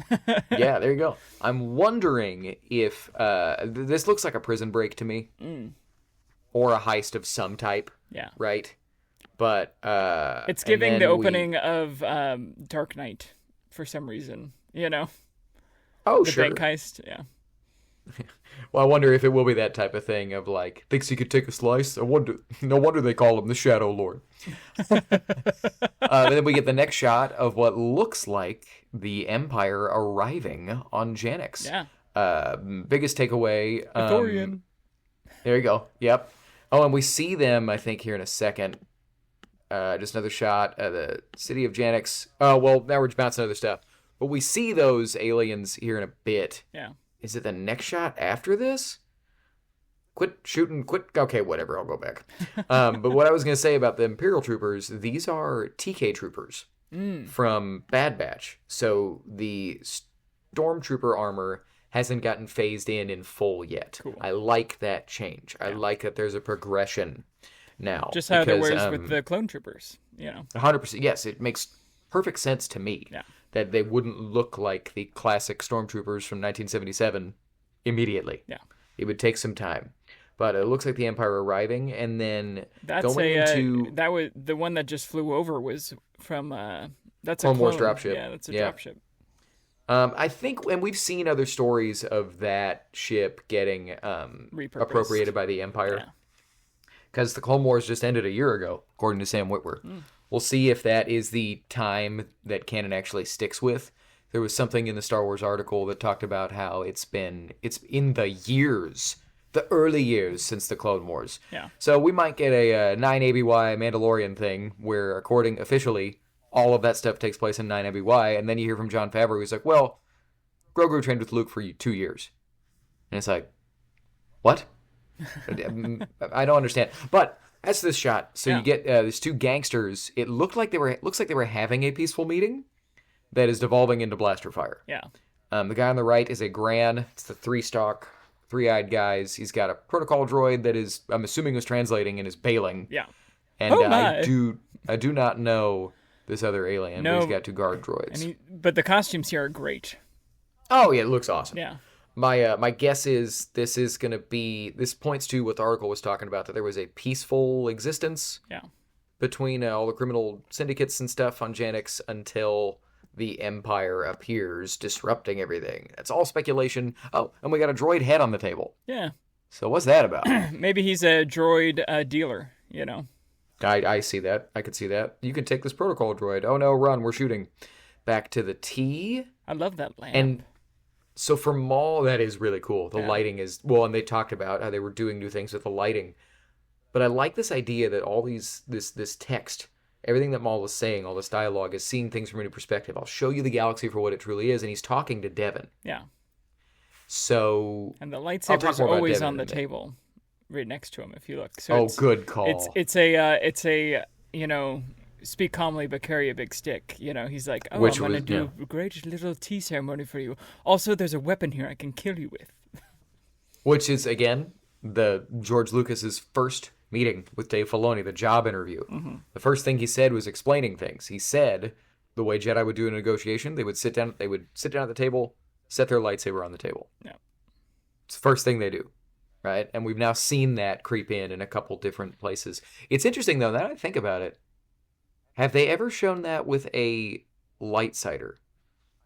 Speaker 1: Yeah, there you go. I'm wondering if this looks like a prison break to me, or a heist of some type.
Speaker 3: Yeah.
Speaker 1: Right. But
Speaker 3: it's giving the opening of Dark Knight for some reason.
Speaker 1: Oh,
Speaker 3: the
Speaker 1: sure.
Speaker 3: bank heist, yeah.
Speaker 1: Well, I wonder if it will be that type of thing of like, thinks he could take a slice? No wonder they call him the Shadow Lord. Then we get the next shot of what looks like the Empire arriving on Janix.
Speaker 3: Yeah.
Speaker 1: Biggest takeaway.
Speaker 3: Thorian.
Speaker 1: There you go. Yep. Oh, and we see them, I think, here in a second. Just another shot of the city of Janix. Oh, well, now we're bouncing other stuff. But we see those aliens here in a bit.
Speaker 3: Yeah.
Speaker 1: Is it the next shot after this? quit shooting, quit. Okay, whatever. I'll go back. But what I was going to say about the Imperial troopers, these are TK troopers from Bad Batch. So the Stormtrooper armor hasn't gotten phased in full yet.
Speaker 3: Cool.
Speaker 1: I like that change. I like that there's a progression now.
Speaker 3: Just how that wears with the clone troopers,
Speaker 1: 100%. Yes, it makes perfect sense to me that they wouldn't look like the classic Stormtroopers from 1977 immediately.
Speaker 3: Yeah.
Speaker 1: It would take some time. But it looks like the Empire arriving, and then
Speaker 3: that was the one that just flew over was from that's
Speaker 1: Clone
Speaker 3: a
Speaker 1: Wars
Speaker 3: clone.
Speaker 1: dropship.
Speaker 3: Yeah, that's a dropship.
Speaker 1: I think, and we've seen other stories of that ship getting appropriated by the Empire. Because the Clone Wars just ended a year ago, according to Sam Witwer. We'll see if that is the time that canon actually sticks with. There was something in the Star Wars article that talked about how it's in the early years since the Clone Wars.
Speaker 3: Yeah.
Speaker 1: So we might get a 9 ABY Mandalorian thing where, according officially, all of that stuff takes place in 9 ABY, and then you hear from Jon Favreau, who's like, well, Grogu trained with Luke for 2 years. And it's like, what? I don't understand. But that's this shot. So you get these two gangsters. It looks like they were having a peaceful meeting that is devolving into blaster fire.
Speaker 3: Yeah.
Speaker 1: The guy on the right is a Gran. It's the three-eyed guys. He's got a protocol droid that is, I'm assuming, was translating and is bailing.
Speaker 3: Yeah.
Speaker 1: And I do not know this other alien, but he's got 2 guard droids.
Speaker 3: But the costumes here are great.
Speaker 1: Oh yeah, it looks awesome.
Speaker 3: Yeah.
Speaker 1: My guess is this is going to be, this points to what the article was talking about, that there was a peaceful existence between all the criminal syndicates and stuff on Janix until the Empire appears, disrupting everything. That's all speculation. Oh, and we got a droid head on the table.
Speaker 3: Yeah.
Speaker 1: So what's that about?
Speaker 3: Maybe he's a droid dealer,
Speaker 1: I see that. I could see that. You can take this protocol droid. Oh no, run, we're shooting. Back to the T.
Speaker 3: I love that lamp.
Speaker 1: And so for Maul, that is really cool. The lighting is, well, and they talked about how they were doing new things with the lighting. But I like this idea that all this text, everything that Maul was saying, all this dialogue, is seeing things from a new perspective. I'll show you the galaxy for what it truly is, and he's talking to Devin.
Speaker 3: Yeah.
Speaker 1: So,
Speaker 3: and the lightsabers are always on the table, right next to him. If you look. So
Speaker 1: good call.
Speaker 3: It's a speak calmly but carry a big stick. He's like, I'm going to do a great little tea ceremony for you. Also, there's a weapon here I can kill you with.
Speaker 1: Which is, again, the George Lucas's first meeting with Dave Filoni, the job interview. Mm-hmm. The first thing he said was explaining things. He said the way Jedi would do a negotiation, they would sit down at the table, set their lightsaber on the table.
Speaker 3: Yeah.
Speaker 1: It's the first thing they do. Right? And we've now seen that creep in a couple different places. It's interesting, though, now that I think about it. Have they ever shown that with a light-sider?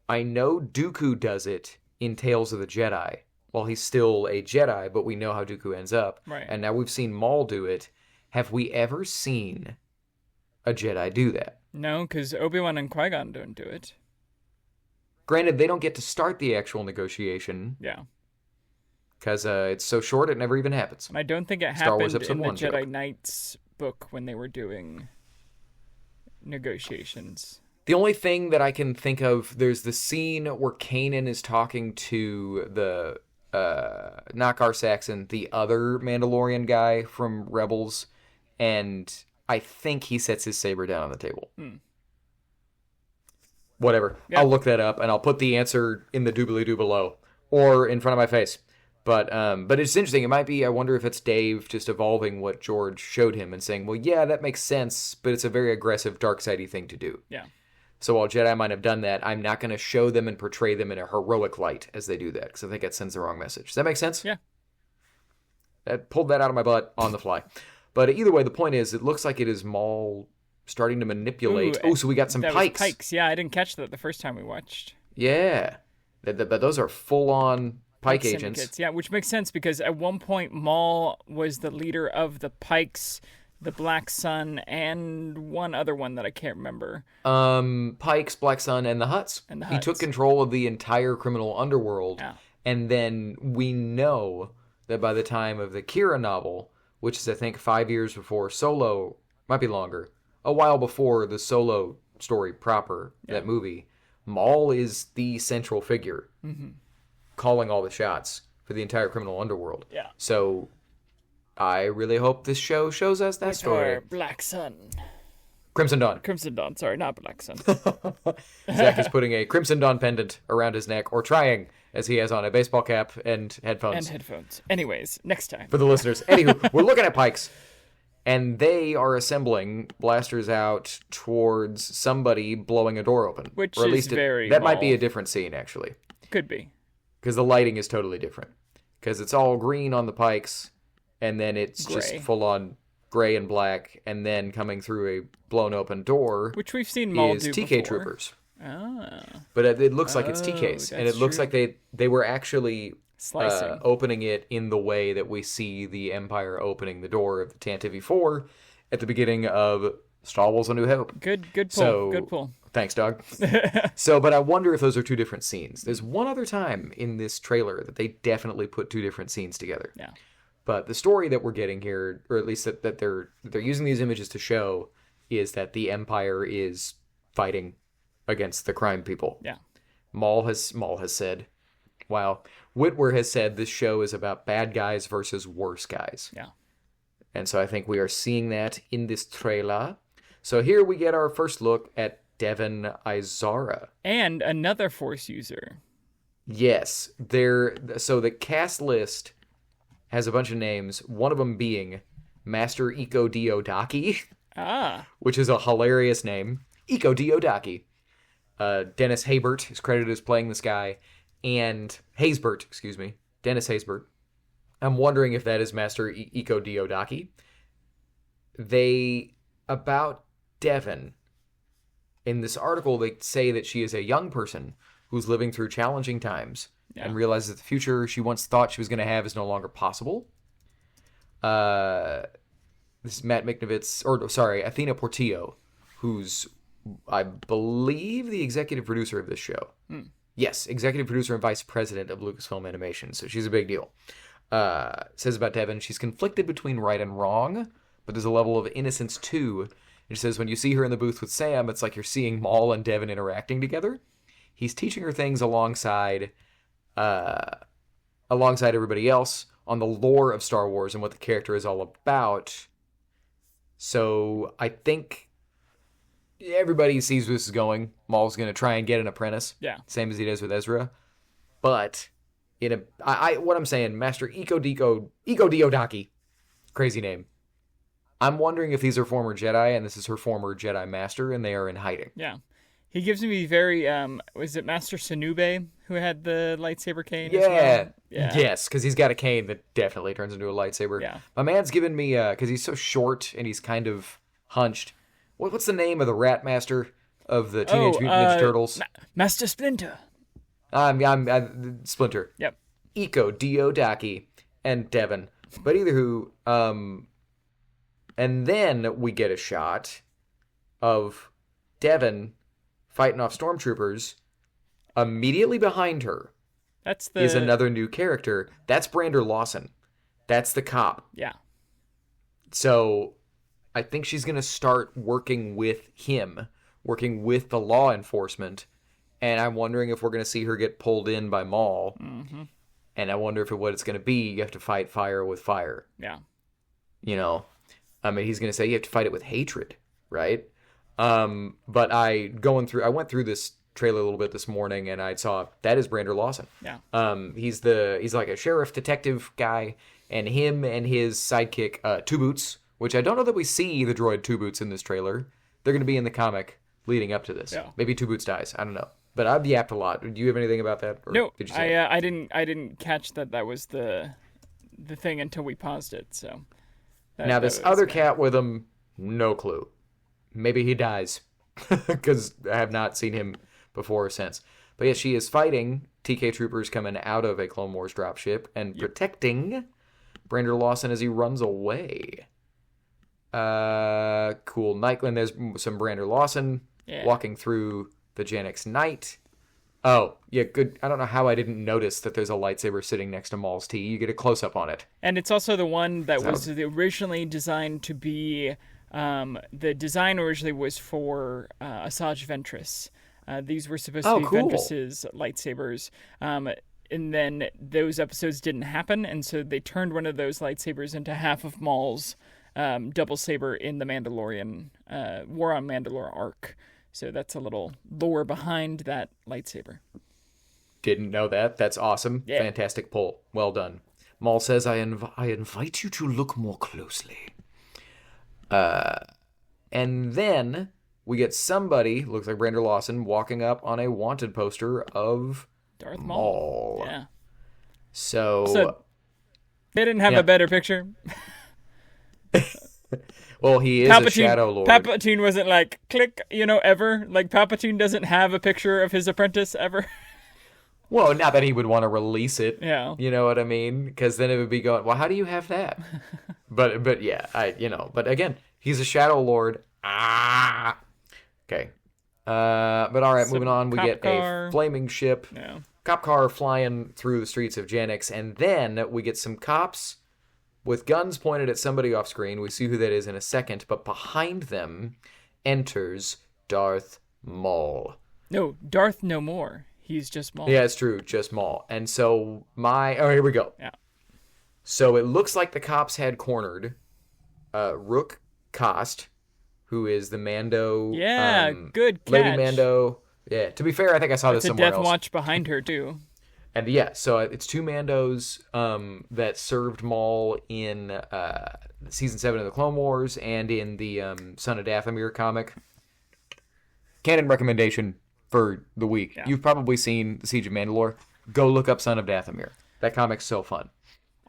Speaker 1: I know Dooku does it in Tales of the Jedi, while he's still a Jedi, but we know how Dooku ends up.
Speaker 3: Right.
Speaker 1: And now we've seen Maul do it. Have we ever seen a Jedi do that?
Speaker 3: No, because Obi-Wan and Qui-Gon don't do it.
Speaker 1: Granted, they don't get to start the actual negotiation.
Speaker 3: Yeah.
Speaker 1: Because it's so short, it never even happens.
Speaker 3: And I don't think it happened in the Jedi Knights book when they were doing negotiations.
Speaker 1: The only thing that I can think of, there's the scene where Kanan is talking to the Nakar Saxon, the other Mandalorian guy from Rebels, and I think he sets his saber down on the table. Whatever. Yeah. I'll look that up, and I'll put the answer in the doobly-doo below, or in front of my face. But it's interesting. It might be, I wonder if it's Dave just evolving what George showed him and saying, well, yeah, that makes sense, but it's a very aggressive, dark-sidey thing to do.
Speaker 3: Yeah.
Speaker 1: So while Jedi might have done that, I'm not going to show them and portray them in a heroic light as they do that, because I think that sends the wrong message. Does that make sense?
Speaker 3: Yeah.
Speaker 1: I pulled that out of my butt on the fly. But either way, the point is, it looks like it is Maul starting to manipulate. So we got some pikes.
Speaker 3: Pikes. Yeah, I didn't catch that the first time we watched.
Speaker 1: Yeah. But those are full-on Pike agents.
Speaker 3: Yeah, which makes sense because at one point Maul was the leader of the Pikes, the Black Sun, and one other one that I can't remember.
Speaker 1: Pikes, Black Sun, and the Hutts. He took control of the entire criminal underworld.
Speaker 3: Yeah.
Speaker 1: And then we know that by the time of the Kira novel, which is I think 5 years before Solo, might be longer, a while before the Solo story proper, that movie, Maul is the central figure. Mm-hmm. Calling all the shots for the entire criminal underworld.
Speaker 3: Yeah.
Speaker 1: So I really hope this show shows us that story.
Speaker 3: Or Black Sun.
Speaker 1: Crimson Dawn.
Speaker 3: Crimson Dawn, sorry, not Black Sun.
Speaker 1: Zach is putting a Crimson Dawn pendant around his neck, or trying, as he has on a baseball cap and headphones.
Speaker 3: Anyways, next time.
Speaker 1: For the listeners. Anywho, we're looking at Pikes, and they are assembling blasters out towards somebody blowing a door open.
Speaker 3: Which
Speaker 1: or at
Speaker 3: is
Speaker 1: least
Speaker 3: very
Speaker 1: that might be
Speaker 3: Maul.
Speaker 1: a different scene, actually.
Speaker 3: Could be.
Speaker 1: Because the lighting is totally different. Because it's all green on the Pikes, and then it's
Speaker 3: Gray.
Speaker 1: just full-on gray and black, and then coming through a blown open door
Speaker 3: Which we've seen Maul
Speaker 1: is
Speaker 3: do
Speaker 1: TK
Speaker 3: before.
Speaker 1: Troopers.
Speaker 3: Ah.
Speaker 1: But it looks like it's TKs, and it
Speaker 3: that's
Speaker 1: looks
Speaker 3: true.
Speaker 1: like they were actually
Speaker 3: Slicing.
Speaker 1: opening it in the way that we see the Empire opening the door of the Tantive 4 at the beginning of Star Wars: A New Hope.
Speaker 3: Good pull.
Speaker 1: So,
Speaker 3: Good pull.
Speaker 1: Thanks, dog. But I wonder if those are two different scenes. There's one other time in this trailer that they definitely put two different scenes together.
Speaker 3: Yeah.
Speaker 1: But the story that we're getting here, or at least that they're using these images to show, is that the Empire is fighting against the crime people.
Speaker 3: Yeah.
Speaker 1: Maul has said, wow, Whitwer has said this show is about bad guys versus worse guys.
Speaker 3: Yeah.
Speaker 1: And so I think we are seeing that in this trailer. So here we get our first look at Devin Izara.
Speaker 3: And another Force user.
Speaker 1: Yes, so the cast list has a bunch of names, one of them being Master Iko Diodaki, which is a hilarious name. Iko Diodaki. Dennis Haysbert is credited as playing this guy, and Dennis Haysbert. I'm wondering if that is Master Iko Diodaki. About Devin, in this article, they say that she is a young person who's living through challenging times and realizes that the future she once thought she was going to have is no longer possible. This is Matt Miknovitz, Athena Portillo, who's, I believe, the executive producer of this show. Yes, executive producer and vice president of Lucasfilm Animation, so she's a big deal. Says about Devin, she's conflicted between right and wrong, but there's a level of innocence too. And she says when you see her in the booth with Sam, it's like you're seeing Maul and Devin interacting together. He's teaching her things alongside everybody else on the lore of Star Wars and what the character is all about. So I think everybody sees where this is going. Maul's going to try and get an apprentice.
Speaker 3: Yeah.
Speaker 1: Same as he does with Ezra. But what I'm saying, Master Iko Diodaki, crazy name. I'm wondering if these are former Jedi and this is her former Jedi Master and they are in hiding.
Speaker 3: Yeah. He gives me very, was it Master Sanube who had the lightsaber cane as
Speaker 1: Yeah.
Speaker 3: well? Yeah.
Speaker 1: Yes, because he's got a cane that definitely turns into a lightsaber.
Speaker 3: Yeah.
Speaker 1: My man's given me, because he's so short and he's kind of hunched. What's the name of the Rat Master of the Teenage Mutant Ninja Turtles?
Speaker 3: Master Splinter.
Speaker 1: I'm Splinter.
Speaker 3: Yep.
Speaker 1: Iko Diodaki and Devin. But either who, and then we get a shot of Devin fighting off stormtroopers. Immediately behind her is another new character. That's Brander Lawson. That's the cop.
Speaker 3: Yeah.
Speaker 1: So I think she's going to start working with him, working with the law enforcement. And I'm wondering if we're going to see her get pulled in by Maul.
Speaker 3: Mm-hmm.
Speaker 1: And I wonder what it's going to be. You have to fight fire with fire.
Speaker 3: Yeah.
Speaker 1: You know, I mean, he's going to say you have to fight it with hatred, right? But I went through this trailer a little bit this morning, and I saw that is Brander Lawson.
Speaker 3: Yeah.
Speaker 1: He's like a sheriff detective guy, and him and his sidekick, Two Boots, which I don't know that we see the droid Two Boots in this trailer. They're going to be in the comic leading up to this.
Speaker 3: Yeah.
Speaker 1: Maybe Two Boots dies. I don't know. But I've yapped a lot. Do you have anything about that? Or
Speaker 3: No,
Speaker 1: did you say
Speaker 3: I didn't catch that was the thing until we paused it. So
Speaker 1: now this other cat with him, no clue. Maybe he dies because I have not seen him before or since. But yeah, she is fighting TK troopers coming out of a Clone Wars dropship and protecting Brander Lawson as he runs away. Cool. Nightland, there's some Brander Lawson walking through the Gen X Night. Oh, yeah, good. I don't know how I didn't notice that there's a lightsaber sitting next to Maul's T. You get a close-up on it.
Speaker 3: And it's also the one that was originally designed to be... the design originally was for Asajj Ventress. These were supposed to be
Speaker 1: cool.
Speaker 3: Ventress's lightsabers. and then those episodes didn't happen, and so they turned one of those lightsabers into half of Maul's double saber in the Mandalorian War on Mandalore arc. So that's a little lore behind that lightsaber.
Speaker 1: Didn't know that. That's awesome.
Speaker 3: Yeah.
Speaker 1: Fantastic pull. Well done. Maul says, I invite you to look more closely. And then we get somebody, looks like Brander Lawson, walking up on a wanted poster of
Speaker 3: Darth Maul.
Speaker 1: Maul.
Speaker 3: Yeah.
Speaker 1: So
Speaker 3: they didn't have
Speaker 1: Yeah.
Speaker 3: a better picture.
Speaker 1: well, he is a Shadow Lord.
Speaker 3: Palpatine wasn't like, click, ever. Like, Palpatine doesn't have a picture of his apprentice ever.
Speaker 1: Well, not that he would want to release it.
Speaker 3: Yeah.
Speaker 1: You know what I mean? Because then it would be going, well, how do you have that? but yeah, but again, he's a Shadow Lord. Okay. But all right,
Speaker 3: Some
Speaker 1: moving on. We
Speaker 3: cop
Speaker 1: get
Speaker 3: car.
Speaker 1: a flaming ship.
Speaker 3: Yeah.
Speaker 1: Cop car flying through the streets of Janix, and then we get some cops with guns pointed at somebody off screen. We see who that is in a second, but behind them enters Darth Maul.
Speaker 3: No, Darth no more. He's just Maul.
Speaker 1: Yeah, it's true, just Maul. And so here we go.
Speaker 3: Yeah.
Speaker 1: So it looks like the cops had cornered Rook Kost, who is the Mando.
Speaker 3: Yeah, good catch.
Speaker 1: Lady Mando. Yeah, to be fair, I think I saw this
Speaker 3: It's a
Speaker 1: somewhere
Speaker 3: death
Speaker 1: else.
Speaker 3: watch behind her, too.
Speaker 1: And yeah, so it's two Mandos that served Maul in season 7 of the Clone Wars and in the Son of Dathomir comic. Canon recommendation for the week.
Speaker 3: Yeah.
Speaker 1: You've probably seen The Siege of Mandalore. Go look up Son of Dathomir. That comic's so fun.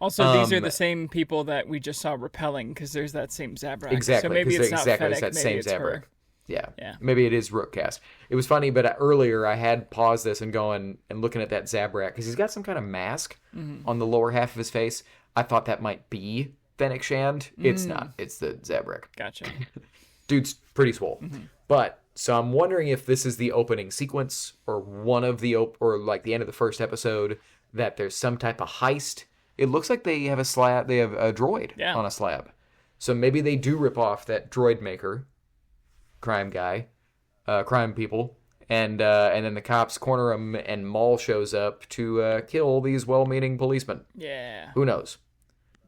Speaker 3: Also, these are the same people that we just saw repelling, because there's that same Zabrak.
Speaker 1: Exactly.
Speaker 3: So maybe it's not
Speaker 1: exactly,
Speaker 3: Fennec,
Speaker 1: it's that
Speaker 3: maybe
Speaker 1: same
Speaker 3: it's
Speaker 1: Zabrak.
Speaker 3: her.
Speaker 1: Yeah.
Speaker 3: Yeah.
Speaker 1: Maybe it is Rookcast. It was funny, but earlier I had paused this and going and looking at that Zabrak because he's got some kind of mask on the lower half of his face. I thought that might be Fennec Shand. It's not. It's the Zabrak.
Speaker 3: Gotcha.
Speaker 1: Dude's pretty swole. But so I'm wondering if this is the opening sequence or one of the or like the end of the first episode that there's some type of heist. It looks like they have a slab. They have a droid on a slab. So maybe they do rip off that droid maker, crime people, and then the cops corner him, and Maul shows up to kill these well-meaning policemen.
Speaker 3: Yeah.
Speaker 1: Who knows?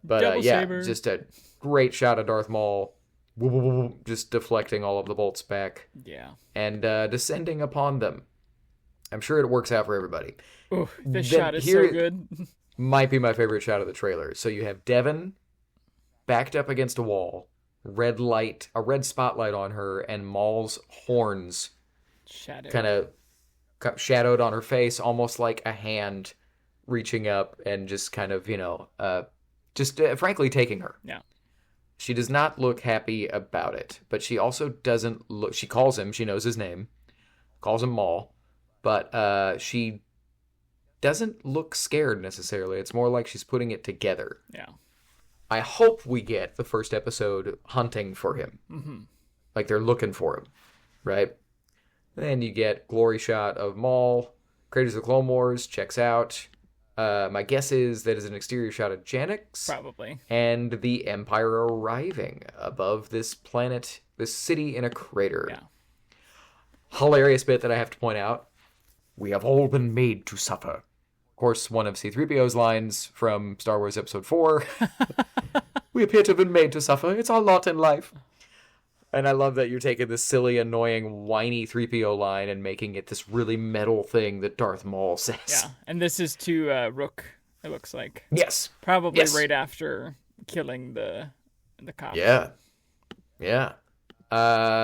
Speaker 1: But
Speaker 3: Double
Speaker 1: yeah,
Speaker 3: saber.
Speaker 1: just a great shot of Darth Maul, just deflecting all of the bolts back
Speaker 3: Yeah.
Speaker 1: and descending upon them. I'm sure it works out for everybody.
Speaker 3: Ooh, this
Speaker 1: Then
Speaker 3: shot is
Speaker 1: here-
Speaker 3: so good.
Speaker 1: Might be my favorite shot of the trailer. So you have Devon backed up against a wall, a red spotlight on her, and Maul's horns
Speaker 3: Shadow.
Speaker 1: kind of shadowed on her face, almost like a hand reaching up and just kind of, frankly taking her.
Speaker 3: Yeah.
Speaker 1: She does not look happy about it, but she also doesn't look. She calls him. She knows his name. Calls him Maul, but she doesn't look scared necessarily. It's more like she's putting it together.
Speaker 3: Yeah.
Speaker 1: I hope we get the first episode hunting for him.
Speaker 3: Mm-hmm.
Speaker 1: Like they're looking for him, right? Then you get glory shot of Maul. Creators of the Clone Wars checks out. My guess is that is an exterior shot of Janix.
Speaker 3: Probably.
Speaker 1: And the Empire arriving above this planet, this city in a crater.
Speaker 3: Yeah.
Speaker 1: Hilarious bit that I have to point out. We have all been made to suffer. Of course, one of C-3PO's lines from Star Wars Episode 4. We appear to have been made to suffer. It's our lot in life. And I love that you're taking this silly, annoying, whiny 3PO line and making it this really metal thing that Darth Maul says.
Speaker 3: Yeah. And this is to Rook, it looks like.
Speaker 1: Yes.
Speaker 3: Probably
Speaker 1: Yes.
Speaker 3: right after killing the cop.
Speaker 1: Yeah. Yeah.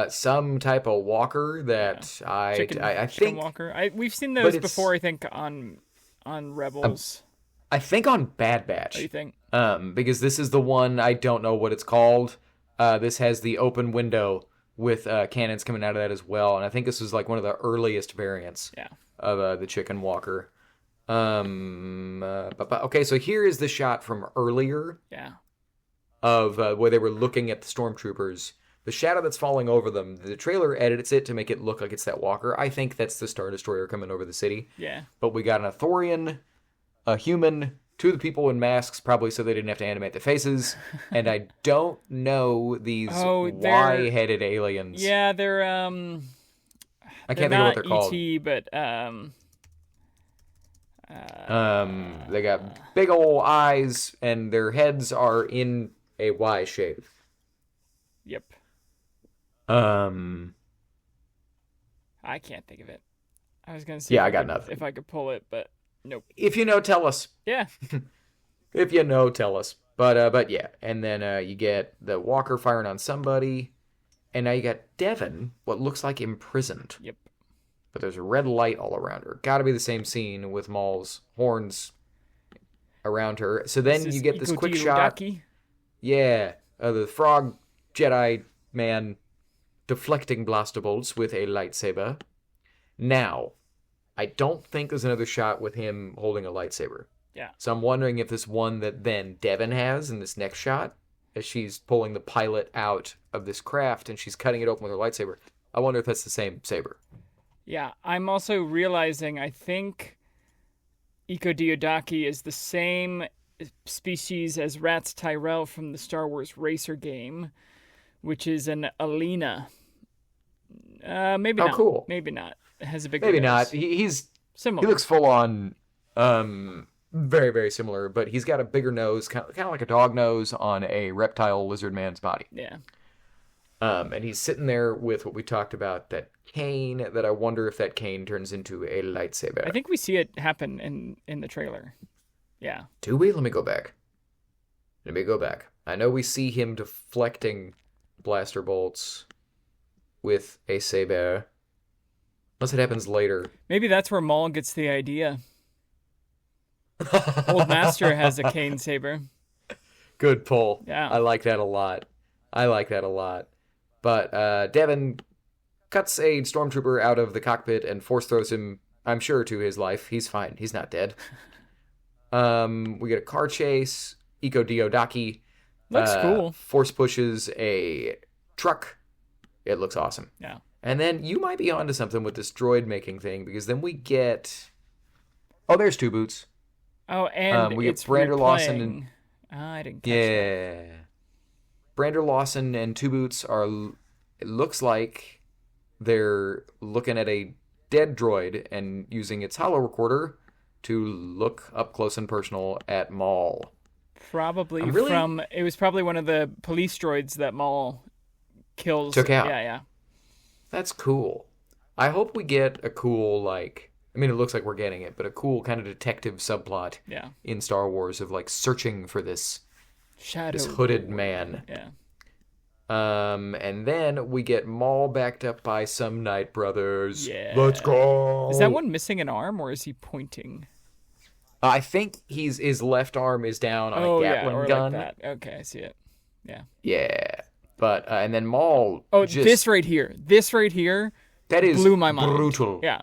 Speaker 1: Some type of walker that I
Speaker 3: Chicken
Speaker 1: think
Speaker 3: Walker. We've seen
Speaker 1: but
Speaker 3: those
Speaker 1: it's-
Speaker 3: before, I think, on Rebels.
Speaker 1: I think on Bad Batch.
Speaker 3: What do you think?
Speaker 1: Because this is the one, I don't know what it's called. This has the open window with cannons coming out of that as well, and I think this was like one of the earliest variants
Speaker 3: Yeah.
Speaker 1: of the Chicken Walker. Okay, so here is the shot from earlier
Speaker 3: Yeah.
Speaker 1: of where they were looking at the stormtroopers. The shadow that's falling over them, the trailer edits it to make it look like it's that walker. I think that's the Star Destroyer coming over the city.
Speaker 3: Yeah.
Speaker 1: But we got an Ithorian, a human, two of the people in masks, probably so they didn't have to animate the faces. And I don't know these
Speaker 3: Oh, they're-
Speaker 1: Y-headed aliens.
Speaker 3: Yeah, they're
Speaker 1: I
Speaker 3: they're
Speaker 1: can't think of what they're
Speaker 3: not
Speaker 1: called.
Speaker 3: ET, but
Speaker 1: They got big ol' eyes, and their heads are in a Y shape.
Speaker 3: Yep.
Speaker 1: I
Speaker 3: can't think of it. I was gonna say
Speaker 1: I got nothing.
Speaker 3: If I could pull it, but nope.
Speaker 1: If you know, tell us.
Speaker 3: Yeah.
Speaker 1: If you know, tell us. But yeah, and then you get the walker firing on somebody, and now you got Devon, what looks like imprisoned.
Speaker 3: Yep.
Speaker 1: But there's a red light all around her. Got to be the same scene with Maul's horns around her. So then you get this quick shot. Yeah, the frog Jedi man deflecting blaster bolts with a lightsaber. Now, I don't think there's another shot with him holding a lightsaber.
Speaker 3: Yeah.
Speaker 1: So I'm wondering if this one that then Devon has in this next shot, as she's pulling the pilot out of this craft and she's cutting it open with her lightsaber, I wonder if that's the same saber.
Speaker 3: Yeah, I'm also realizing I think Iko Diodaki is the same species as Rats Tyrell from the Star Wars Racer game, which is an Alina. Maybe not.
Speaker 1: Cool.
Speaker 3: Maybe not. It has a bigger
Speaker 1: Maybe
Speaker 3: nose.
Speaker 1: not. He's
Speaker 3: similar.
Speaker 1: He looks full on, very, very similar, but he's got a bigger nose, kind of like a dog nose on a reptile lizard man's body.
Speaker 3: Yeah.
Speaker 1: And he's sitting there with what we talked about, that cane, that I wonder if that cane turns into a lightsaber.
Speaker 3: I think we see it happen in the trailer. Yeah.
Speaker 1: Do we? Let me go back. I know we see him deflecting blaster bolts with a saber. Unless it happens later.
Speaker 3: Maybe that's where Maul gets the idea. Old Master has a cane saber.
Speaker 1: Good pull.
Speaker 3: Yeah.
Speaker 1: I like that a lot. But Devon cuts a stormtrooper out of the cockpit and force throws him, I'm sure, to his life. He's fine. He's not dead. We get a car chase. Iko Diodaki
Speaker 3: Looks cool.
Speaker 1: Force pushes a truck. It looks awesome.
Speaker 3: Yeah.
Speaker 1: And then you might be onto something with this droid making thing, because then we get... Oh, there's Two Boots.
Speaker 3: Oh, and
Speaker 1: we
Speaker 3: it's
Speaker 1: get Brander Lawson
Speaker 3: replaying.
Speaker 1: and...
Speaker 3: I didn't catch that.
Speaker 1: Brander Lawson and Two Boots are... It looks like they're looking at a dead droid and using its holo recorder to look up close and personal at Maul.
Speaker 3: Probably from... It was probably one of the police droids that Maul kills.
Speaker 1: Took out.
Speaker 3: Yeah.
Speaker 1: That's cool. I hope we get a cool, like... I mean, it looks like we're getting it, but a cool kind of detective subplot in Star Wars of, like, searching for this hooded man.
Speaker 3: Yeah.
Speaker 1: And then we get Maul backed up by some Night Brothers.
Speaker 3: Yeah.
Speaker 1: Let's go!
Speaker 3: Is that one missing an arm, or is he pointing?
Speaker 1: I think his left arm is down on a Gatling gun.
Speaker 3: Like that. Okay, I see it. Yeah.
Speaker 1: Yeah. But, and then Maul
Speaker 3: this right here.
Speaker 1: That is
Speaker 3: blew my mind.
Speaker 1: Brutal.
Speaker 3: Yeah.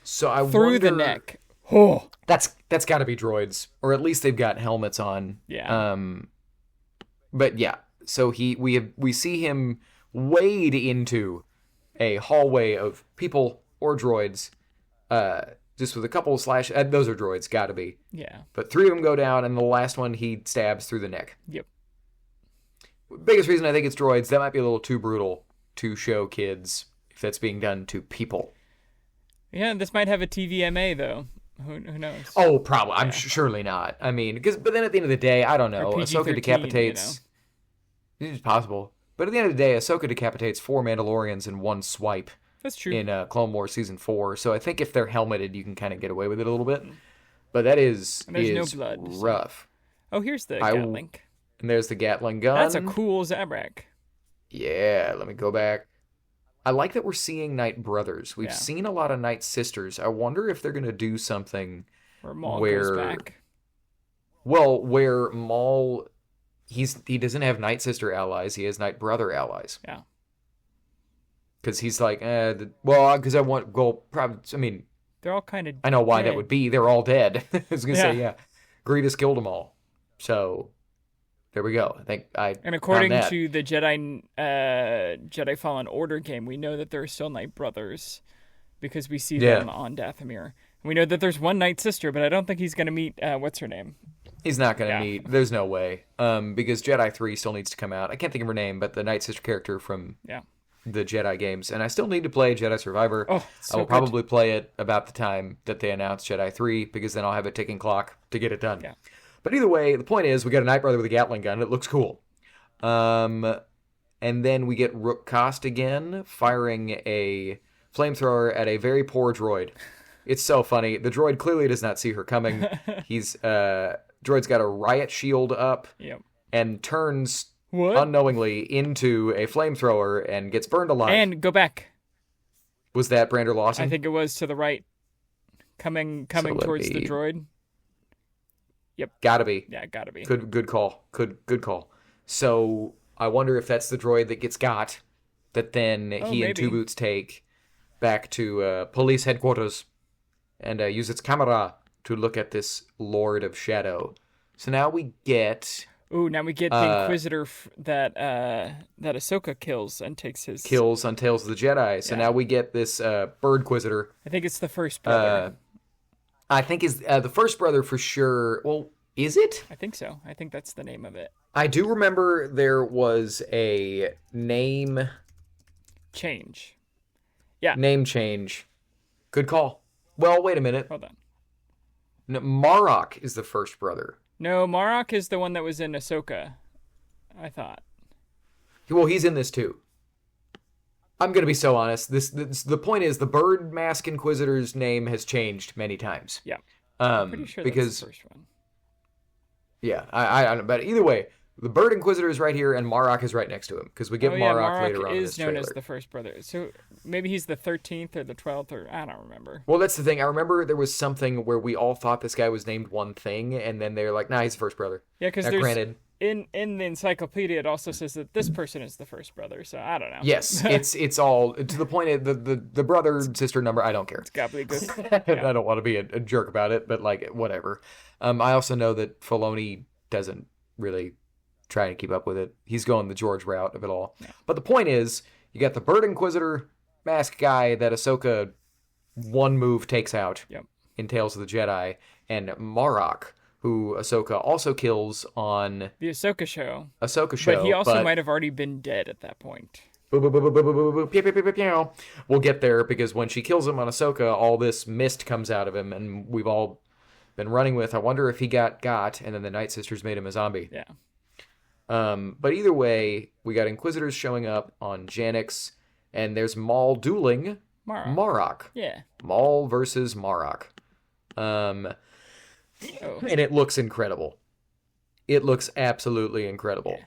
Speaker 1: So I
Speaker 3: Through
Speaker 1: wonder,
Speaker 3: the neck. Oh.
Speaker 1: That's got to be droids, or at least they've got helmets on.
Speaker 3: Yeah.
Speaker 1: But yeah, so we see him wade into a hallway of people or droids, just with a couple of slash. Those are droids, got to be.
Speaker 3: Yeah.
Speaker 1: But 3 of them go down, and the last one he stabs through the neck.
Speaker 3: Yep.
Speaker 1: Biggest reason I think it's droids. That might be a little too brutal to show kids if that's being done to people.
Speaker 3: Yeah, this might have a TVMA though. Who knows?
Speaker 1: Oh, probably. I'm surely not. I mean, but then at the end of the day, I don't know. Ahsoka decapitates. It's possible. But at the end of the day, Ahsoka decapitates 4 Mandalorians in one swipe.
Speaker 3: That's true.
Speaker 1: In Clone Wars Season 4. So I think if they're helmeted, you can kind of get away with it a little bit. But that is
Speaker 3: no blood,
Speaker 1: rough.
Speaker 3: So. Oh, here's the Gatling.
Speaker 1: And there's the Gatling gun.
Speaker 3: That's a cool Zabrak.
Speaker 1: Yeah, let me go back. I like that we're seeing Night Brothers. We've seen a lot of Night Sisters. I wonder if they're going to do something
Speaker 3: where Maul goes back.
Speaker 1: Well, where Maul, he doesn't have Night Sister allies. He has Night Brother allies.
Speaker 3: Yeah.
Speaker 1: Because he's like, because I want, probably, I mean.
Speaker 3: They're all kind of
Speaker 1: I know why that would be. They're all dead. I was going to say, yeah. Grievous killed them all. So... There we go. I think
Speaker 3: And according to the Jedi Fallen Order game, we know that there are still Night Brothers because we see them on Dathomir. We know that there's one Night Sister, but I don't think he's going to meet what's her name.
Speaker 1: He's not going to meet. There's no way. Because Jedi 3 still needs to come out. I can't think of her name, but the Night Sister character from the Jedi games, and I still need to play Jedi Survivor.
Speaker 3: Oh, it's so
Speaker 1: I will
Speaker 3: good.
Speaker 1: probably play it about the time that they announce Jedi 3, because then I'll have a ticking clock to get it done.
Speaker 3: Yeah.
Speaker 1: But either way, the point is, we got a Night Brother with a Gatling gun. It looks cool. And then we get Rook Kost again, firing a flamethrower at a very poor droid. It's so funny. The droid clearly does not see her coming. Droid's got a riot shield up
Speaker 3: Yep.
Speaker 1: and turns
Speaker 3: What?
Speaker 1: unknowingly into a flamethrower and gets burned alive.
Speaker 3: And go back.
Speaker 1: Was that Brander Lawson?
Speaker 3: I think it was to the right. Coming
Speaker 1: So let
Speaker 3: towards the
Speaker 1: me-
Speaker 3: droid.
Speaker 1: Gotta be.
Speaker 3: Yeah, gotta be.
Speaker 1: Good call. Good call. So I wonder if that's the droid that gets got, that then he and
Speaker 3: maybe.
Speaker 1: Two Boots take back to police headquarters and use its camera to look at this Lord of Shadow. So now we get
Speaker 3: Ooh, now we get the Inquisitor that Ahsoka kills and takes his...
Speaker 1: kills on Tales of the Jedi. So now we get this Bird Quisitor.
Speaker 3: I think it's the first brother.
Speaker 1: I think is the first brother for sure. Well, is it?
Speaker 3: I think so. I think that's the name of it.
Speaker 1: I do remember there was a name
Speaker 3: Change.
Speaker 1: name change. Good call. Well, wait a minute.
Speaker 3: Hold on.
Speaker 1: No, Marok is the first brother.
Speaker 3: No, Marok is the one that was in Ahsoka, I thought.
Speaker 1: Well, he's in this too. I'm gonna be so honest. This the point is the Bird Mask Inquisitor's name has changed many times.
Speaker 3: Yeah. Pretty sure
Speaker 1: because
Speaker 3: that's the first one.
Speaker 1: yeah, I don't know, but either way, the Bird Inquisitor is right here and Marok is right next to him because we get Marok later on in this
Speaker 3: is known
Speaker 1: trailer.
Speaker 3: as the first brother. So maybe he's the 13th or the 12th, or I don't remember.
Speaker 1: Well, that's the thing. I remember there was something where we all thought this guy was named one thing, and then they're like, "Nah, he's the first brother."
Speaker 3: Yeah, because
Speaker 1: Now,
Speaker 3: there's
Speaker 1: granted,
Speaker 3: in the encyclopedia it also says that this person is the first brother. So I don't know.
Speaker 1: yes, it's all to the point of the brother sister number. I don't care.
Speaker 3: Gobbledygook.
Speaker 1: I don't want to be a jerk about it, but like whatever. I also know that Filoni doesn't really try to keep up with it. He's going the George route of it all. Yeah. But the point is, you got the Bird Inquisitor mask guy that Ahsoka one move takes out in Tales of the Jedi, and Marok, who Ahsoka also kills on
Speaker 3: the Ahsoka show.
Speaker 1: But
Speaker 3: he also might have already been dead at that point.
Speaker 1: We'll get there because when she kills him on Ahsoka, all this mist comes out of him, and we've all been running with, I wonder if he got, and then the Night Sisters made him a zombie.
Speaker 3: Yeah.
Speaker 1: But either way, we got Inquisitors showing up on Janix, and there's Maul dueling Marok.
Speaker 3: Yeah.
Speaker 1: Maul versus Marok. And it looks incredible. It looks absolutely incredible. Yeah.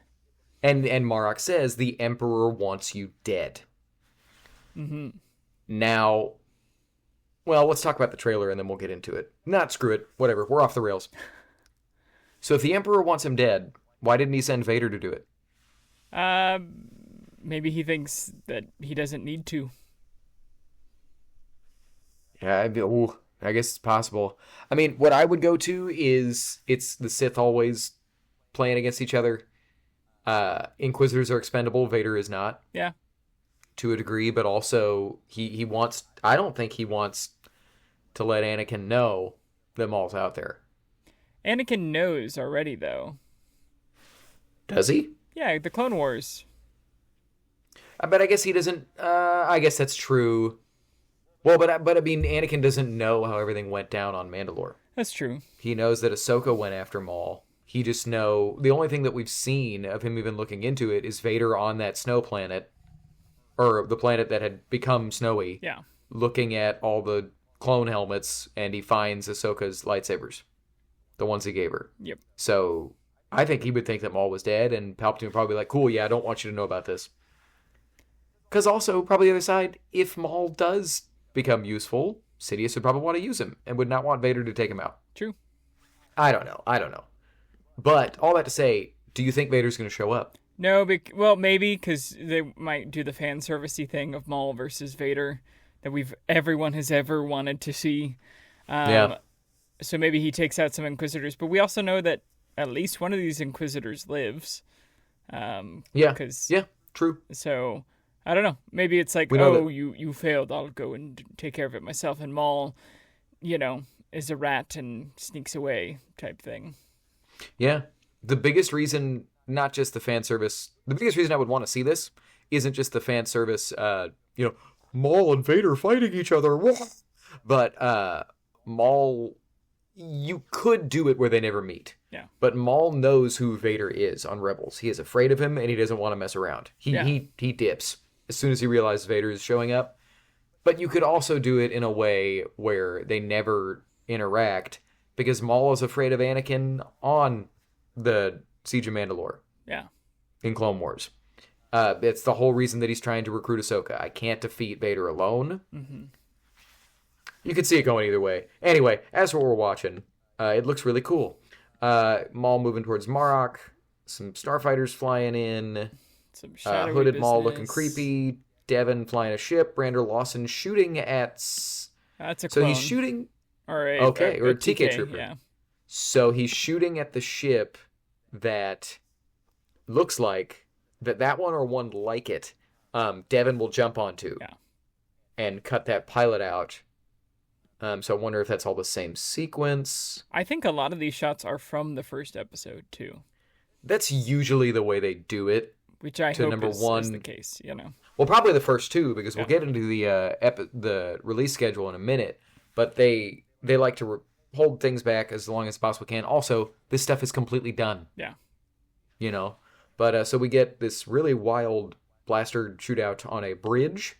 Speaker 1: And Marok says, the Emperor wants you dead.
Speaker 3: Mm-hmm.
Speaker 1: Now, well, let's talk about the trailer and then we'll get into it. Not screw it. Whatever. We're off the rails. So if the Emperor wants him dead, why didn't he send Vader to do it?
Speaker 3: Maybe he thinks that he doesn't need to.
Speaker 1: Yeah, I guess it's possible. I mean, what I would go to is it's the Sith always playing against each other. Inquisitors are expendable. Vader is not.
Speaker 3: Yeah.
Speaker 1: To a degree, but also he wants... I don't think he wants to let Anakin know that Maul's out there.
Speaker 3: Anakin knows already, though.
Speaker 1: Does he?
Speaker 3: Yeah, the Clone Wars.
Speaker 1: But I guess he doesn't... I guess that's true. Well, but I mean, Anakin doesn't know how everything went down on Mandalore.
Speaker 3: That's true.
Speaker 1: He knows that Ahsoka went after Maul. He just know... The only thing that we've seen of him even looking into it is Vader on that snow planet, or the planet that had become snowy.
Speaker 3: Yeah.
Speaker 1: Looking at all the clone helmets, and he finds Ahsoka's lightsabers. The ones he gave her.
Speaker 3: Yep.
Speaker 1: So, I think he would think that Maul was dead, and Palpatine would probably be like, cool, yeah, I don't want you to know about this. Because also, probably the other side, if Maul does become useful, Sidious would probably want to use him, and would not want Vader to take him out.
Speaker 3: True.
Speaker 1: I don't know. But, all that to say, do you think Vader's going to show up?
Speaker 3: No, well, maybe, because they might do the fan servicey thing of Maul versus Vader that everyone has ever wanted to see.
Speaker 1: Yeah.
Speaker 3: So maybe he takes out some Inquisitors, but we also know that at least one of these Inquisitors lives.
Speaker 1: Yeah, true.
Speaker 3: So, I don't know. Maybe it's like, you failed, I'll go and take care of it myself. And Maul, is a rat and sneaks away type thing.
Speaker 1: Yeah. The biggest reason, not just the fan service, the biggest reason I would want to see this isn't just the fan service, Maul and Vader fighting each other, but Maul, you could do it where they never meet.
Speaker 3: Yeah.
Speaker 1: But Maul knows who Vader is on Rebels. He is afraid of him, and he doesn't want to mess around. He dips as soon as he realizes Vader is showing up. But you could also do it in a way where they never interact, because Maul is afraid of Anakin on the Siege of Mandalore.
Speaker 3: Yeah.
Speaker 1: In Clone Wars. It's the whole reason that he's trying to recruit Ahsoka. I can't defeat Vader alone.
Speaker 3: Mm-hmm.
Speaker 1: You could see it going either way. Anyway, as for what we're watching, it looks really cool. Maul moving towards Marok, some starfighters flying in,
Speaker 3: Some shadowy
Speaker 1: hooded
Speaker 3: business.
Speaker 1: Maul looking creepy, Devin flying a ship, Brander Lawson shooting at...
Speaker 3: That's a
Speaker 1: So
Speaker 3: clone.
Speaker 1: he's shooting...
Speaker 3: Or a
Speaker 1: TK trooper.
Speaker 3: Yeah.
Speaker 1: So he's shooting at the ship that looks like that one or one like it. Devin will jump onto and cut that pilot out. So I wonder if that's all the same sequence.
Speaker 3: I think a lot of these shots are from the first episode too,
Speaker 1: That's usually the way they do it.
Speaker 3: which I
Speaker 1: To
Speaker 3: hope
Speaker 1: number
Speaker 3: is
Speaker 1: one.
Speaker 3: the case.
Speaker 1: Well, probably the first two, because we'll get into the release schedule in a minute. But they like to hold things back as long as possible can. Also, this stuff is completely done.
Speaker 3: Yeah.
Speaker 1: But so we get this really wild blaster shootout on a bridge.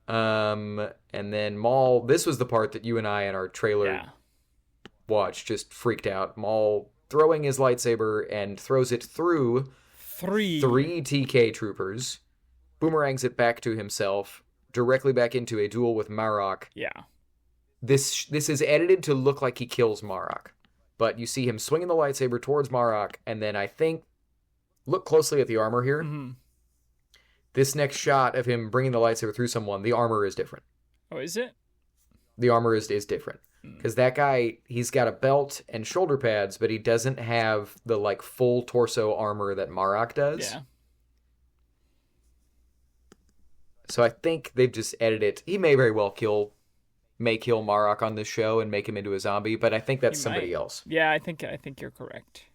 Speaker 1: And then Maul, this was the part that you and I in our trailer watched, just freaked out. Maul throwing his lightsaber and throws it through three TK troopers, boomerangs it back to himself, directly back into a duel with Marok.
Speaker 3: Yeah.
Speaker 1: This is edited to look like he kills Marok, but you see him swinging the lightsaber towards Marok, and then I think, look closely at the armor here.
Speaker 3: Mm-hmm.
Speaker 1: This next shot of him bringing the lightsaber through someone, the armor is different.
Speaker 3: Oh, is it?
Speaker 1: The armor is different. Because that guy, he's got a belt and shoulder pads, but he doesn't have the full torso armor that Marok does.
Speaker 3: Yeah.
Speaker 1: So I think they've just edited it. He may very well kill Marok on this show and make him into a zombie, but I think that's somebody else.
Speaker 3: Yeah, I think you're correct.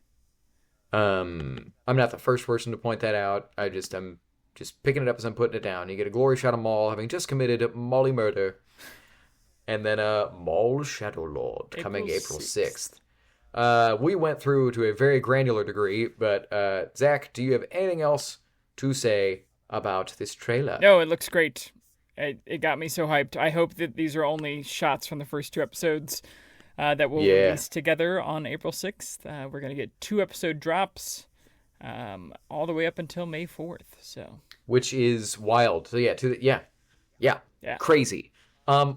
Speaker 1: I'm not the first person to point that out. I'm just picking it up as I'm putting it down. You get a glory shot of Maul having just committed Molly murder. And then Maul Shadow Lord coming April 6th. We went through to a very granular degree, but Zach, do you have anything else to say about this trailer?
Speaker 3: No, it looks great. It got me so hyped. I hope that these are only shots from the first two episodes that we'll release together on April 6th. We're going to get 2 episode drops all the way up until May 4th. So,
Speaker 1: which is wild. So yeah, crazy.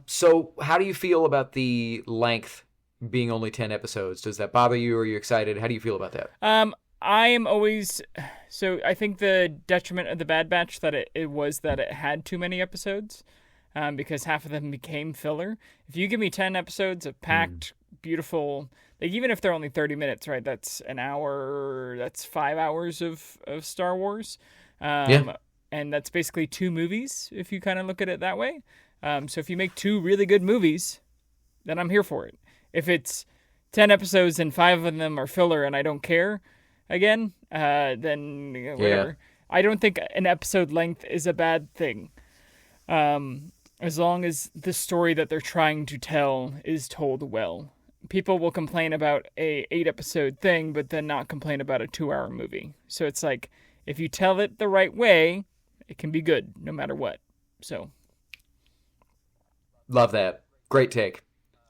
Speaker 1: So how do you feel about the length being only 10 episodes? Does that bother you? Or are you excited? How do you feel about that?
Speaker 3: I am always... So I think the detriment of the Bad Batch that it was that it had too many episodes, because half of them became filler. If you give me 10 episodes of packed, beautiful... even if they're only 30 minutes, right? That's an hour... That's 5 hours of Star Wars. And that's basically 2 movies, if you kind of look at it that way. So if you make 2 really good movies, then I'm here for it. If it's 10 episodes and 5 of them are filler and I don't care, again, then whatever. I don't think an episode length is a bad thing. As long as the story that they're trying to tell is told well. People will complain about a 8-episode thing, but then not complain about a 2-hour movie. So it's like, if you tell it the right way, it can be good no matter what. So...
Speaker 1: Love that. Great take.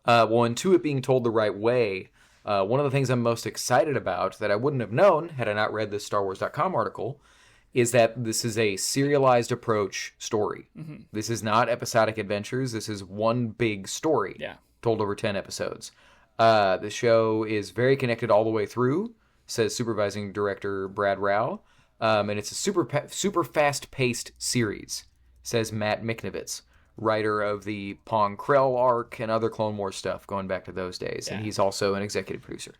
Speaker 1: Well, and to it being told the right way, one of the things I'm most excited about that I wouldn't have known had I not read this StarWars.com article is that this is a serialized approach story. Mm-hmm. This is not episodic adventures. This is one big story told over 10 episodes. The show is very connected all the way through, says supervising director Brad Rao, and it's a super fast-paced series, says Matt Miknovitz, writer of the Pong Krell arc and other Clone Wars stuff going back to those days. And he's also an executive producer.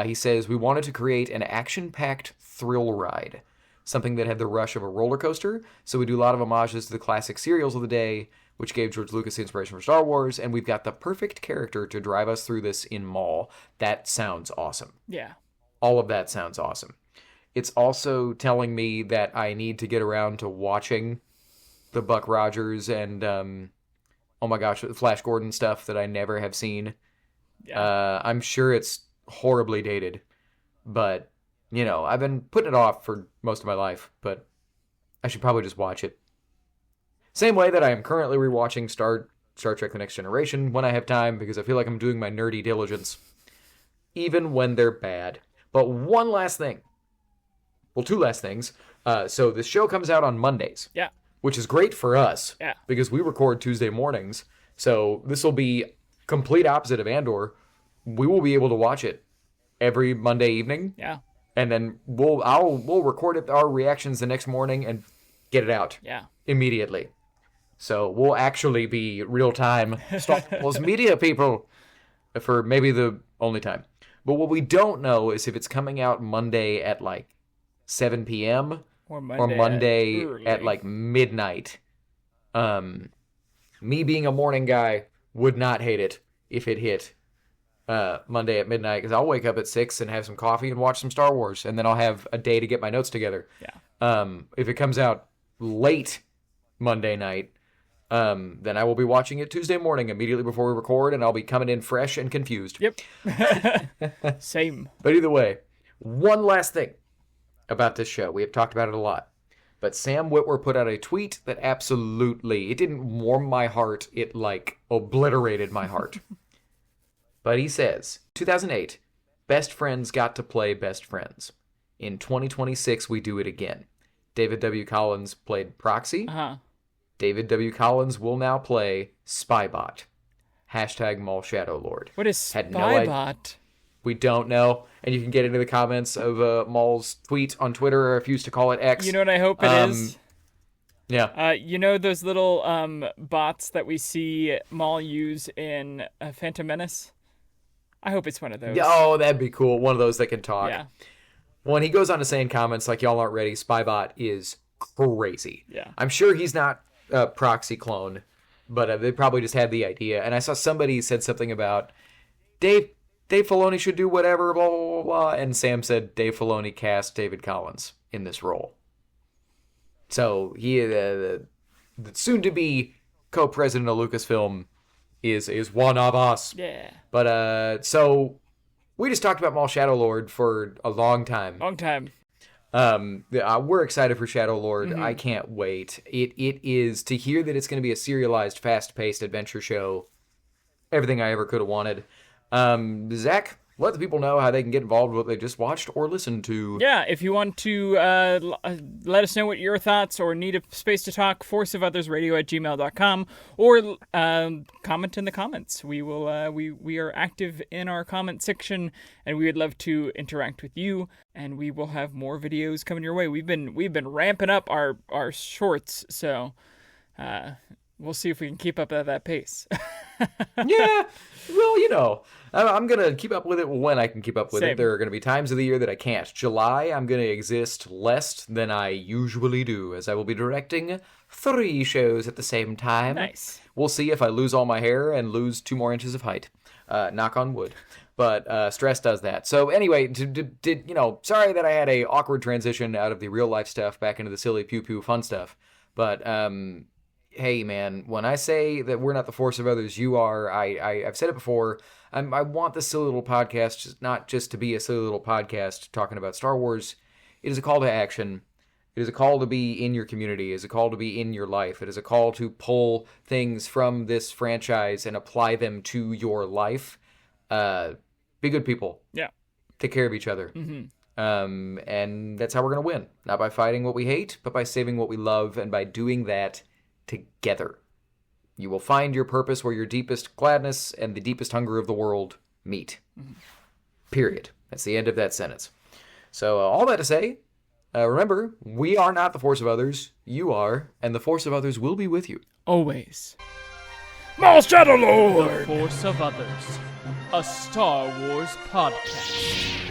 Speaker 1: He says, we wanted to create an action-packed thrill ride, something that had the rush of a roller coaster. So we do a lot of homages to the classic serials of the day, which gave George Lucas the inspiration for Star Wars. And we've got the perfect character to drive us through this in Maul. That sounds awesome.
Speaker 3: Yeah.
Speaker 1: All of that sounds awesome. it's also telling me that I need to get around to watching the Buck Rogers and, oh my gosh, Flash Gordon stuff that I never have seen.
Speaker 3: Yeah.
Speaker 1: I'm sure it's horribly dated, but, you know, I've been putting it off for most of my life, but I should probably just watch it. Same way that I am currently rewatching Star Trek The Next Generation when I have time, because I feel like I'm doing my nerdy diligence, even when they're bad. But one last thing. Well, two last things. So this show comes out on Mondays.
Speaker 3: Yeah.
Speaker 1: Which is great for us.
Speaker 3: Yeah.
Speaker 1: Because we record Tuesday mornings. So this will be complete opposite of Andor. We will be able to watch it every Monday evening.
Speaker 3: Yeah.
Speaker 1: And then we'll record it, our reactions the next morning and get it out.
Speaker 3: Yeah.
Speaker 1: Immediately. So we'll actually be real-time Star Wars media people for maybe the only time. But what we don't know is if it's coming out Monday at like 7 p.m.
Speaker 3: Or
Speaker 1: Monday
Speaker 3: early.
Speaker 1: at like midnight. Me being a morning guy would not hate it if it hit Monday at midnight, because I'll wake up at 6 and have some coffee and watch some Star Wars, and then I'll have a day to get my notes together.
Speaker 3: Yeah.
Speaker 1: If it comes out late Monday night, then I will be watching it Tuesday morning immediately before we record, and I'll be coming in fresh and confused.
Speaker 3: Yep. Same.
Speaker 1: But either way, one last thing about this show. We have talked about it a lot. But Sam Witwer put out a tweet that absolutely, it didn't warm my heart, it like obliterated my heart. But he says, 2008, best friends got to play best friends. In 2026, we do it again. David W. Collins played Proxy.
Speaker 3: Uh-huh.
Speaker 1: David W. Collins will now play Spybot. Hashtag Maul Shadow Lord.
Speaker 3: What is
Speaker 1: Had no idea.
Speaker 3: Spybot?
Speaker 1: We don't know. And you can get into the comments of Maul's tweet on Twitter, or if you used to call it X.
Speaker 3: You know what I hope it is?
Speaker 1: Yeah.
Speaker 3: You know those little bots that we see Maul use in Phantom Menace? I hope it's one of those.
Speaker 1: Oh, that'd be cool. One of those that can talk.
Speaker 3: Yeah.
Speaker 1: When he goes on to say in comments, like, y'all aren't ready, Spybot is crazy.
Speaker 3: Yeah.
Speaker 1: I'm sure he's not a Proxy clone, but they probably just had the idea. And I saw somebody said something about Dave Filoni should do whatever, blah, blah, blah, blah. And Sam said Dave Filoni cast David Collins in this role. So he, the soon-to-be co-president of Lucasfilm is one of us.
Speaker 3: Yeah.
Speaker 1: But, so we just talked about Maul Shadow Lord for a long time.
Speaker 3: Long time.
Speaker 1: We're excited for Shadow Lord.
Speaker 3: Mm-hmm.
Speaker 1: I can't wait. It is, to hear that it's going to be a serialized, fast-paced adventure show, everything I ever could have wanted. Zach, let the people know how they can get involved with what they just watched or listened to.
Speaker 3: Yeah, if you want to let us know what your thoughts or need a space to talk, forceofothersradio@gmail.com, or comment in the comments. We will we are active in our comment section, and we would love to interact with you, and we will have more videos coming your way. We've been ramping up our shorts, so we'll see if we can keep up at that pace.
Speaker 1: Yeah, well, you know, I'm going to keep up with it when I can keep up with
Speaker 3: Same.
Speaker 1: it. There are going to be times of the year that I can't. July, I'm going to exist less than I usually do, as I will be directing 3 shows at the same time.
Speaker 3: Nice.
Speaker 1: We'll see if I lose all my hair and lose 2 more inches of height. Knock on wood. But stress does that. So anyway, you know, sorry that I had a awkward transition out of the real life stuff back into the silly pew-pew fun stuff. But, hey, man, when I say that we're not the force of others, you are. I've said it before. I want this silly little podcast not just to be a silly little podcast talking about Star Wars. It is a call to action. It is a call to be in your community. It is a call to be in your life. It is a call to pull things from this franchise and apply them to your life. Be good people.
Speaker 3: Yeah.
Speaker 1: Take care of each other.
Speaker 3: Mm-hmm.
Speaker 1: And that's how we're going to win. Not by fighting what we hate, but by saving what we love, and by doing that together. You will find your purpose where your deepest gladness and the deepest hunger of the world meet. Mm-hmm. Period. That's the end of that sentence. So all that to say, remember, we are not the force of others. You are, and the force of others will be with you.
Speaker 3: Always. Maul Shadow Lord! The Force of Others, a Star Wars podcast.